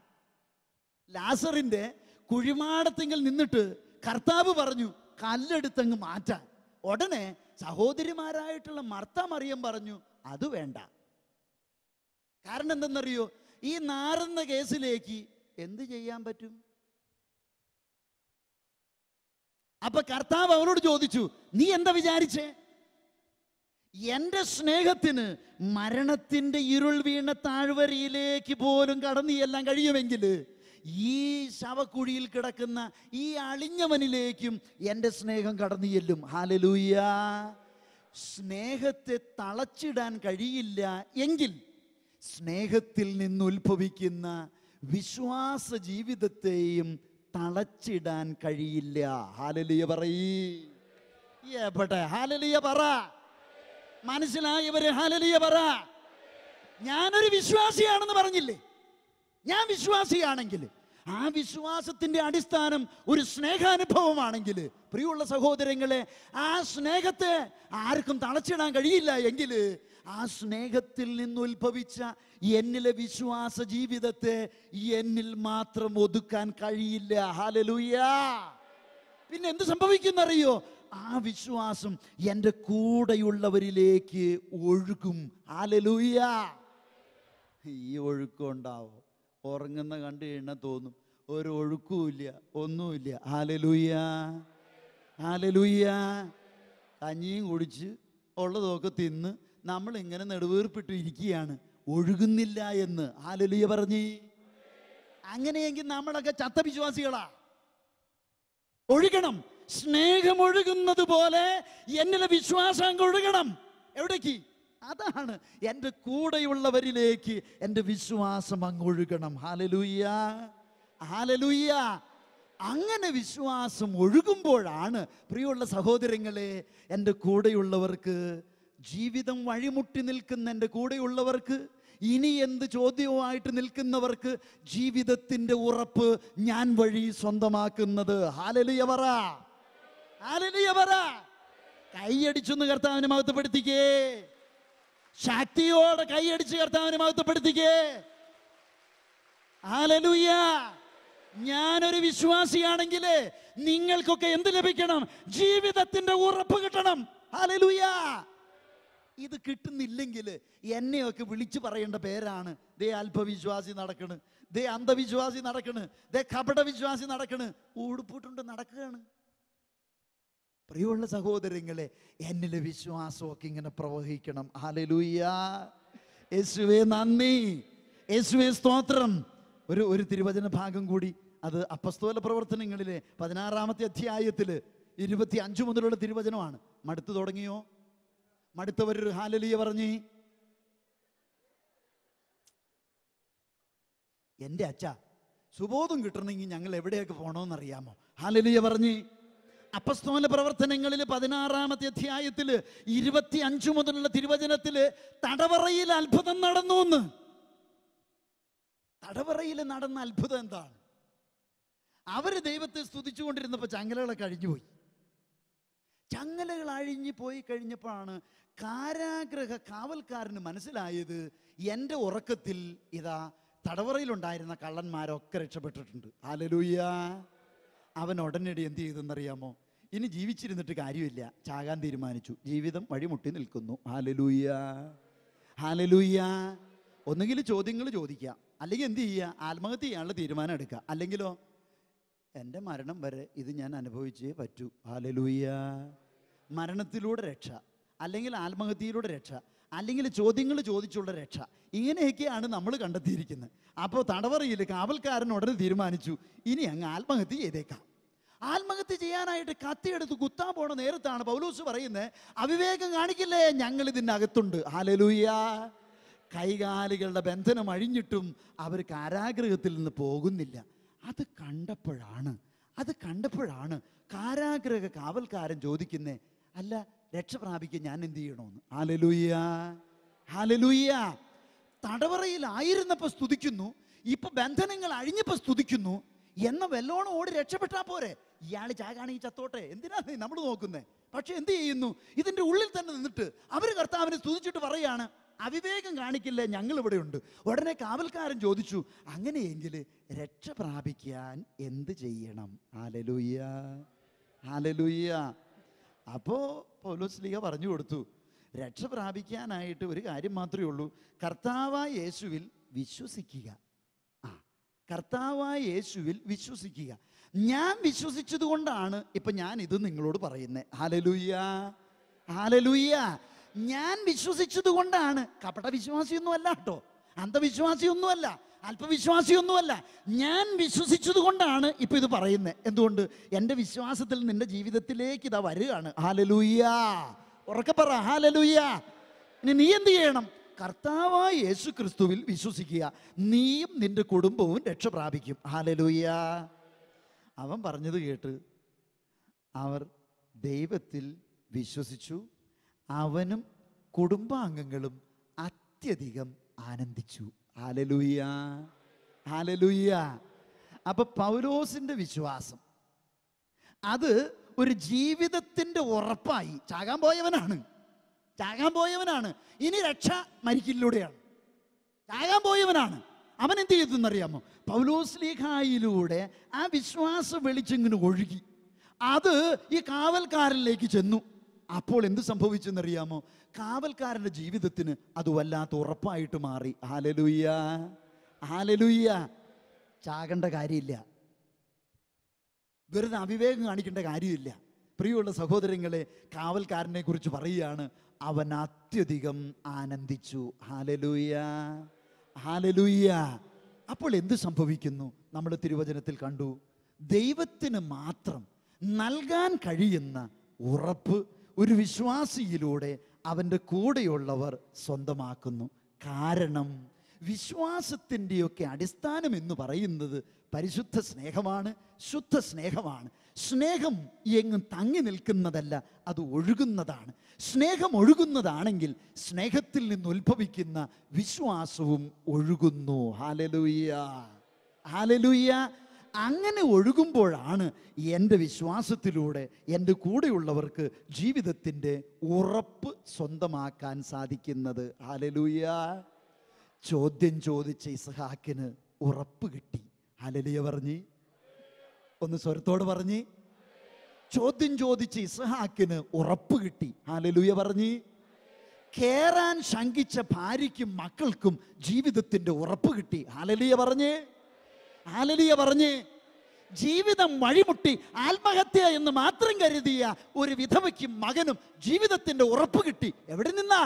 ലാസറിൻ്റെ കുഴിമാടത്തിങ്കൽ നിന്നിട്ട് കർത്താവ് പറഞ്ഞു കല്ലെടുത്തങ്ങ് മാറ്റാൻ. ഉടനെ സഹോദരിമാരായിട്ടുള്ള മർത്ത മറിയം പറഞ്ഞു അത് വേണ്ട. കാരണം എന്തെന്നറിയോ? ഈ നാറുന്ന കേസിലേക്ക് എന്ത് ചെയ്യാൻ പറ്റും? അപ്പൊ കർത്താവ് അവനോട് ചോദിച്ചു, നീ എന്താ വിചാരിച്ചേ? എൻ്റെ സ്നേഹത്തിന് മരണത്തിൻ്റെ ഇരുൾ വീണ താഴ്വരയിലേക്ക് പോലും കടന്നു ചെല്ലാൻ കഴിയുമെങ്കിൽ ഈ ശവക്കുഴിയിൽ കിടക്കുന്ന ഈ അളിഞ്ഞവനിലേക്കും എൻ്റെ സ്നേഹം കടന്നു ചെല്ലും. ഹല്ലേലൂയ. സ്നേഹത്തെ തളച്ചിടാൻ കഴിയില്ല എങ്കിൽ സ്നേഹത്തിൽ നിന്നുത്ഭവിക്കുന്ന വിശ്വാസ ജീവിതത്തെയും തളച്ചിടാൻ കഴിയില്ല. ഹല്ലേലൂയ പറയ്. എവിടെ ഹല്ലേലൂയ പറ. മനസ്സിലായവരെ ഹല്ലേലൂയ പറ. ഞാനൊരു വിശ്വാസിയാണെന്ന് പറഞ്ഞില്ലേ? ഞാൻ വിശ്വാസിയാണെങ്കിൽ ആ വിശ്വാസത്തിൻ്റെ അടിസ്ഥാനം ഒരു സ്നേഹാനുഭവമാണെങ്കിൽ, പ്രിയമുള്ള സഹോദരങ്ങളെ, ആ സ്നേഹത്തെ ആർക്കും തളച്ചിടാൻ കഴിയില്ല എങ്കിൽ ആ സ്നേഹത്തിൽ നിന്ന് ഉത്ഭവിച്ച എന്നിലെ വിശ്വാസ ജീവിതത്തെ എന്നിൽ മാത്രം ഒതുക്കാൻ കഴിയില്ല. ഹല്ലേലൂയ. പിന്നെ എന്ത് സംഭവിക്കുന്നറിയോ? ആ വിശ്വാസം എൻ്റെ കൂടെയുള്ളവരിലേക്ക് ഒഴുകും. ഹല്ലേലൂയ. ഈ ഒഴുക്കുണ്ടാവും. ഉറങ്ങുന്ന കണ്ടു കഴിഞ്ഞാൽ തോന്നും ഒരു ഒഴുക്കുമില്ല, ഒന്നുമില്ല. ഹല്ലേലൂയ. ഹല്ലേലൂയ. കഞ്ഞിയും കുടിച്ച് ഉള്ളതൊക്കെ തിന്ന് നമ്മളിങ്ങനെ നെടുവീർപ്പിട്ട് ഇരിക്കുകയാണ്, ഒഴുകുന്നില്ല എന്ന്. ഹല്ലേലൂയ പറഞ്ഞ്. അങ്ങനെയെങ്കിൽ നമ്മളൊക്കെ ചത്ത വിശ്വാസികളാ. ഒഴുകണം. സ്നേഹം ഒഴുകുന്നത് പോലെ എന്നിലെ വിശ്വാസം അങ്ങ് ഒഴുകണം. എവിടേക്ക്? അതാണ് എൻ്റെ കൂടെയുള്ളവരിലേക്ക് എൻ്റെ വിശ്വാസം അങ്ങ് ഒഴുകണം. ഹല്ലേലൂയ. ഹല്ലേലൂയ. അങ്ങനെ വിശ്വാസം ഒഴുകുമ്പോഴാണ്, പ്രിയമുള്ള സഹോദരങ്ങളെ, എൻ്റെ കൂടെയുള്ളവർക്ക്, ജീവിതം വഴിമുട്ടി നിൽക്കുന്ന എൻ്റെ കൂടെയുള്ളവർക്ക്, ഇനി എന്ത് ചോദ്യവുമായിട്ട് നിൽക്കുന്നവർക്ക് ജീവിതത്തിൻ്റെ ഉറപ്പ് ഞാൻ വഴി സ്വന്തമാക്കുന്നത്. ഹല്ലേലൂയ പറ. ഹല്ലേലൂയ പറ. കൈയടിച്ചൊന്ന് കർത്താവിനെ മഹത്വപ്പെടുത്തിക്കേ. ശക്തിയോടെ കൈയടിച്ച് കർത്താവിനെ മഹത്വപ്പെടുത്തിക്കേ. ഹല്ലേലൂയ. ഞാനൊരു വിശ്വാസിയാണെങ്കിൽ നിങ്ങൾക്കൊക്കെ എന്ത് ലഭിക്കണം? ജീവിതത്തിന്റെ ഉറപ്പ് കിട്ടണം. ഹല്ലേലൂയ. ഇത് കിട്ടുന്നില്ലെങ്കിൽ എന്നെയൊക്കെ വിളിച്ചു പറയേണ്ട പേരാണ്, ദേ അല്പവിശ്വാസി നടക്കണ്, ദേ അന്ധവിശ്വാസി നടക്കണ്, ദേ കപട വിശ്വാസി നടക്കണ്, ഊടുപൂട്ടുണ്ട് നടക്കുകയാണ്. പ്രിയമുള്ള സഹോദരങ്ങളെ, എന്നിലെ വിശ്വാസമൊക്കെ ഇങ്ങനെ പ്രവഹിക്കണം. ഹല്ലേലൂയ. യേശുവേ നന്ദി, യേശുവേ സ്തോത്രം. ഒരു തിരുവചന ഭാഗം കൂടി, അത് അപ്പസ്തോല പ്രവർത്തനങ്ങളിലെ 16-ാമത്തെ അധ്യായത്തിൽ 25 മുതലുള്ള തിരുവചനമാണ്. മടുത്തു തുടങ്ങിയോ? മടുത്തവരൊരു ഹല്ലേലൂയ പറഞ്ഞേ. എൻ്റെ അച്ഛ, സുബോധം കിട്ടണമെങ്കിൽ ഞങ്ങൾ എവിടെയൊക്കെ പോകണമെന്നറിയാമോ? ഹല്ലേലൂയ പറഞ്ഞേ. അപ്പസ്തോല പ്രവർത്തനങ്ങളിൽ 16-ാമത്തെ അധ്യായത്തിൽ 25 മുതലുള്ള തിരുവചനത്തിൽ തടവറയിൽ അത്ഭുതം നടന്നു എന്ന്. തടവറയിൽ നടന്ന അത്ഭുതം എന്താണ്? അവര് ദൈവത്തെ സ്തുതിച്ചുകൊണ്ടിരുന്നപ്പോൾ ചങ്ങലകളൊക്കെ അഴിഞ്ഞുപോയി. ചങ്ങലകൾ അഴിഞ്ഞു പോയി കഴിഞ്ഞപ്പോഴാണ് കാരാഗ്രഹ കാവൽക്കാരന് മനസ്സിലായത്, എൻ്റെ ഉറക്കത്തിൽ ഇതാ തടവറയിലുണ്ടായിരുന്ന കള്ളന്മാരൊക്കെ രക്ഷപ്പെട്ടിട്ടുണ്ട്. ഹല്ലേലൂയ. അവൻ ഉടനടി എന്ത് ചെയ്തെന്നറിയാമോ? ഇനി ജീവിച്ചിരുന്നിട്ട് കാര്യമില്ല, ചാകാൻ തീരുമാനിച്ചു. ജീവിതം വഴിമുട്ടി നിൽക്കുന്നു. ഹല്ലേലൂയ. ഹല്ലേലൂയ. ഒന്നുകിൽ ചോദ്യങ്ങൾ ചോദിക്കാം, അല്ലെങ്കിൽ എന്ത് ചെയ്യുക? ആത്മഹത്യ ചെയ്യാനുള്ള തീരുമാനം എടുക്കുക. അല്ലെങ്കിലോ എൻ്റെ മരണം വരെ ഇത് ഞാൻ അനുഭവിച്ചേ പറ്റൂ. ഹല്ലേലൂയ. മരണത്തിലൂടെ രക്ഷ, അല്ലെങ്കിൽ ആത്മഹത്യയിലൂടെ രക്ഷ, അല്ലെങ്കിൽ ചോദ്യങ്ങൾ ചോദിച്ചുള്ള രക്ഷ. ഇങ്ങനെയൊക്കെയാണ് നമ്മൾ കണ്ടെത്തിയിരിക്കുന്നത്. അപ്പോൾ തടവറയിൽ കാവൽക്കാരൻ ഉടനെ തീരുമാനിച്ചു, ഇനി അങ്ങ് ആത്മഹത്യ ചെയ്തേക്കാം. ആത്മഹത്യ ചെയ്യാനായിട്ട് കത്തിയെടുത്ത് കുത്താൻ പോണ നേരത്താണ് പൗലോസ് പറയുന്നത്, അവിവേകം കാണിക്കില്ലേ, ഞങ്ങൾ ഇതിനകത്തുണ്ട്. ഹല്ലേലൂയ. കൈകാലുകളുടെ ബന്ധനം അഴിഞ്ഞിട്ടും അവർ കാരാഗ്രഹത്തിൽ നിന്ന് പോകുന്നില്ല. അത് കണ്ടപ്പോഴാണ് കാരാഗ്രഹ കാവൽക്കാരൻ ചോദിക്കുന്നേ, അല്ല രക്ഷ പ്രാപിക്കാൻ ഞാൻ എന്ത് ചെയ്യണമെന്ന്. ഹല്ലേലൂയ. ഹല്ലേലൂയ. തടവറയിലായിരുന്നപ്പോൾ സ്തുതിക്കുന്നു, ഇപ്പൊ ബന്ധനങ്ങൾ അഴിഞ്ഞപ്പോൾ സ്തുതിക്കുന്നു. എന്ന വെല്ലോണം ഓടി രക്ഷപ്പെട്ടാ പോരെ? ഇയാൾ ചാകാണെങ്കിൽ ചത്തോട്ടെ, എന്തിനാണ് നമ്മൾ നോക്കുന്നത്? പക്ഷെ എന്ത് ചെയ്യുന്നു? ഇതിന്റെ ഉള്ളിൽ തന്നെ നിന്നിട്ട് അവർ കർത്താവിനെ സ്തുതിച്ചിട്ട് പറയാണ്, അവിവേകം കാണിക്കില്ല, ഞങ്ങൾ ഇവിടെ ഉണ്ട്. ഉടനെ കാവൽക്കാരൻ ചോദിച്ചു, അങ്ങനെയെങ്കിൽ രക്ഷ പ്രാപിക്കാൻ എന്ത് ചെയ്യണം? ഹല്ലേലൂയ. ഹല്ലേലൂയ. അപ്പോൾ പൗലോസ്ലീഹ പറഞ്ഞു കൊടുത്തു, രക്ഷ പ്രാപിക്കാനായിട്ട് ഒരു കാര്യം മാത്രമേ ഉള്ളൂ, കർത്താവായ യേശുവിൽ വിശ്വസിക്കുക. കർത്താവായ യേശുവിൽ വിശ്വസിക്കുക. ഞാൻ വിശ്വസിച്ചത് കൊണ്ടാണ് ഇപ്പൊ ഞാൻ ഇത് നിങ്ങളോട് പറയുന്നത്. ഹല്ലേലൂയ. ഹല്ലേലൂയ. ഞാൻ വിശ്വസിച്ചത് കൊണ്ടാണ്. കപട വിശ്വാസിയൊന്നും അല്ല കേട്ടോ, അന്ധവിശ്വാസിയൊന്നുമല്ല, അല്പവിശ്വാസിയൊന്നുമല്ല. ഞാൻ വിശ്വസിച്ചത് കൊണ്ടാണ് ഇപ്പൊ ഇത് പറയുന്നത്. എന്തുകൊണ്ട്? എൻ്റെ വിശ്വാസത്തിൽ നിന്റെ ജീവിതത്തിലേക്ക് ഇതാ വരികയാണ്. ഹല്ലേലൂയ. ഉറക്കെ പറ ഹല്ലേലൂയ. ഇനി നീ എന്ത് ചെയ്യണം? കർത്താവായ യേശു ക്രിസ്തുവിൽ വിശ്വസിക്കുക, നീയും നിന്റെ കുടുംബവും രക്ഷ പ്രാപിക്കും. ഹല്ലേലൂയ. അവൻ പറഞ്ഞത് കേട്ട് അവർ ദൈവത്തിൽ വിശ്വസിച്ചു, അവനും കുടുംബാംഗങ്ങളും അത്യധികം ആനന്ദിച്ചു. ഹല്ലേലൂയ. ഹല്ലേലൂയ. അപ്പൊ പൗലോസിന്റെ വിശ്വാസം അത് ഒരു ജീവിതത്തിന്റെ ഉറപ്പായി. ചാകാൻ പോയവനാണ്, ഇനി രക്ഷ മരിക്കലിലൂടെയാണ്. ചാകാൻ പോയവനാണ്. അവൻ എന്ത് ചെയ്തെന്നറിയാമോ? പൗലോസ്ലീഹായിലൂടെ ആ വിശ്വാസ വെളിച്ചെങ്ങനെ ഒഴുകി അത് ഈ കാവൽക്കാരനിലേക്ക് ചെന്നു. അപ്പോൾ എന്ത് സംഭവിച്ചെന്നറിയാമോ? കാവൽക്കാരൻ്റെ ജീവിതത്തിന് അത് വല്ലാത്ത ഉറപ്പായിട്ട് മാറി. ഹല്ലേലൂയ. ഹല്ലേലൂയ. ചാകേണ്ട കാര്യമില്ല, വെറുതെ അവിവേകം കാണിക്കേണ്ട കാര്യമില്ല. പ്രിയമുള്ള സഹോദരങ്ങളെ, കാവൽക്കാരനെ കുറിച്ച് പറയുകയാണ്, അവൻ അത്യധികം ആനന്ദിച്ചു. ഹല്ലേലൂയ. ഹല്ലേലൂയ. അപ്പോൾ എന്ത് സംഭവിക്കുന്നു? നമ്മൾ തിരുവചനത്തിൽ കണ്ടു, ദൈവത്തിന് മാത്രം നൽകാൻ കഴിയുന്ന ഉറപ്പ് ഒരു വിശ്വാസിയിലൂടെ അവൻ്റെ കൂടെയുള്ളവർ സ്വന്തമാക്കുന്നു. കാരണം വിശ്വാസത്തിൻ്റെയൊക്കെ അടിസ്ഥാനം എന്ന് പറയുന്നത് പരിശുദ്ധ സ്നേഹമാണ്, ശുദ്ധ സ്നേഹമാണ്. സ്നേഹം എങ്ങും തങ്ങി നിൽക്കുന്നതല്ല, അത് ഒഴുകുന്നതാണ്. സ്നേഹം ഒഴുകുന്നതാണെങ്കിൽ സ്നേഹത്തിൽ നിന്ന് ഉത്ഭവിക്കുന്ന വിശ്വാസവും ഒഴുകുന്നു. ഹല്ലേലൂയ. ഹല്ലേലൂയ. അങ്ങനെ ഒഴുകുമ്പോഴാണ് എൻ്റെ വിശ്വാസത്തിലൂടെ എൻ്റെ കൂടെയുള്ളവർക്ക് ജീവിതത്തിൻ്റെ ഉറപ്പ് സ്വന്തമാക്കാൻ സാധിക്കുന്നത്. ഹല്ലേലൂയ. ചോദ്യം ചോദിച്ച ഇസ്ഹാക്കിന് ഉറപ്പ് കിട്ടി. ഹല്ലേലൂയ പറഞ്ഞ് ഒന്ന് സ്വരത്തോട് പറഞ്ഞ്. ചോദ്യം ചോദിച്ച ഇസ്ഹാക്കിന് ഉറപ്പ് കിട്ടി. ഹല്ലേലൂയ പറഞ്ഞ്. കേറാൻ ശങ്കിച്ച ഭാര്യയ്ക്കും മക്കൾക്കും ജീവിതത്തിൻ്റെ ഉറപ്പ് കിട്ടി. ഹല്ലേലൂയ പറഞ്ഞ്. ഹല്ലേലൂയ പറഞ്ഞ്. ജീവിതം വഴിമുട്ടി ആത്മഹത്യ എന്ന് മാത്രം കരുതിയ ഒരു വിധവയ്ക്കും മകനും ജീവിതത്തിൻ്റെ ഉറപ്പ് കിട്ടി. എവിടെ നിന്നാ?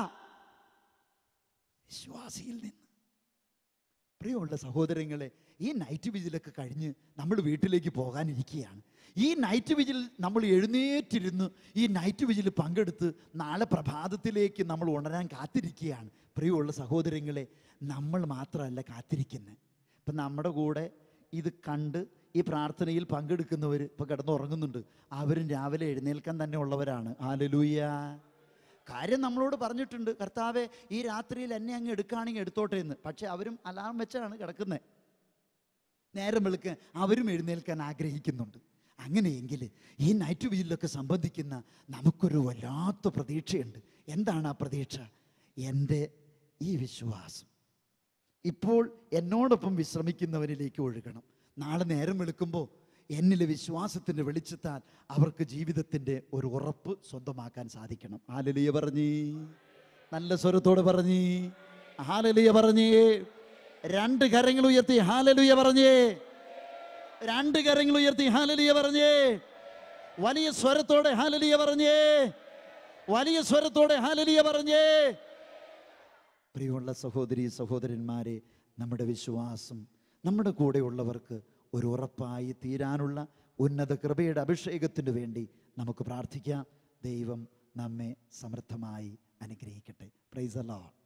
വിശ്വാസിയിൽ നിന്ന്. പ്രിയമുള്ള സഹോദരങ്ങളെ, ഈ നൈറ്റ് വിജിലൊക്കെ കഴിഞ്ഞ് നമ്മൾ വീട്ടിലേക്ക് പോകാനിരിക്കുകയാണ്. ഈ നൈറ്റ് വിജിൽ നമ്മൾ എഴുന്നേറ്റിരുന്ന് ഈ നൈറ്റ് വിജിൽ പങ്കെടുത്ത് നാളെ പ്രഭാതത്തിലേക്ക് നമ്മൾ ഉണരാൻ കാത്തിരിക്കുകയാണ്. പ്രിയമുള്ള സഹോദരങ്ങളെ, നമ്മൾ മാത്രമല്ല കാത്തിരിക്കുന്നത്. ഇപ്പം നമ്മുടെ കൂടെ ഇത് കണ്ട് ഈ പ്രാർത്ഥനയിൽ പങ്കെടുക്കുന്നവർ ഇപ്പോൾ കിടന്നുറങ്ങുന്നുണ്ട്. അവരും രാവിലെ എഴുന്നേൽക്കാൻ തന്നെ ഉള്ളവരാണ്. ഹല്ലേലൂയ. കാര്യം നമ്മളോട് പറഞ്ഞിട്ടുണ്ട്, കർത്താവേ ഈ രാത്രിയിൽ എന്നെ അങ്ങ് എടുക്കുകയാണെങ്കിൽ എടുത്തോട്ടെ എന്ന്. പക്ഷെ അവരും അലാം വെച്ചാണ് കിടക്കുന്നത്. നേരം വെളുക്കാൻ അവരും എഴുന്നേൽക്കാൻ ആഗ്രഹിക്കുന്നുണ്ട്. അങ്ങനെയെങ്കിൽ ഈ നൈറ്റ് വിജിലൊക്കെ സംബന്ധിക്കുന്ന നമുക്കൊരു വല്ലാത്ത പ്രതീക്ഷയുണ്ട്. എന്താണ് ആ പ്രതീക്ഷ? എൻ്റെ ഈ വിശ്വാസം ഇപ്പോൾ എന്നോടൊപ്പം വിശ്രമിക്കുന്നവരിലേക്ക് ഒഴുകണം. നാളെ നേരം വെളുക്കുമ്പോൾ എന്നിലെ വിശ്വാസത്തിൻ്റെ വെളിച്ചത്താൽ അവർക്ക് ജീവിതത്തിൻ്റെ ഒരു ഉറപ്പ് സ്വന്തമാക്കാൻ സാധിക്കണം. ഹല്ലേലൂയ പറഞ്ഞേ. നല്ല സ്വരത്തോടെ പറഞ്ഞേ. ഹല്ലേലൂയ പറഞ്ഞേ. രണ്ട് കരങ്ങൾ ഉയർത്തി ഹല്ലേലൂയ പറഞ്ഞേ. രണ്ട് കരങ്ങൾ ഉയർത്തി ഹല്ലേലൂയ പറഞ്ഞേ. വലിയ സ്വരത്തോടെ ഹല്ലേലൂയ പറഞ്ഞേ. വലിയ സ്വരത്തോടെ ഹല്ലേലൂയ പറഞ്ഞേ. പ്രിയമുള്ള സഹോദരി സഹോദരന്മാരെ, നമ്മുടെ വിശ്വാസം നമ്മുടെ കൂടെയുള്ളവർക്ക് ഒരു ഉറപ്പായി തീരാനുള്ള ഉന്നത കൃപയുടെ അഭിഷേകത്തിനു വേണ്ടി നമുക്ക് പ്രാർത്ഥിക്കാം. ദൈവം നമ്മെ സമൃദ്ധമായി അനുഗ്രഹിക്കട്ടെ. Praise the Lord.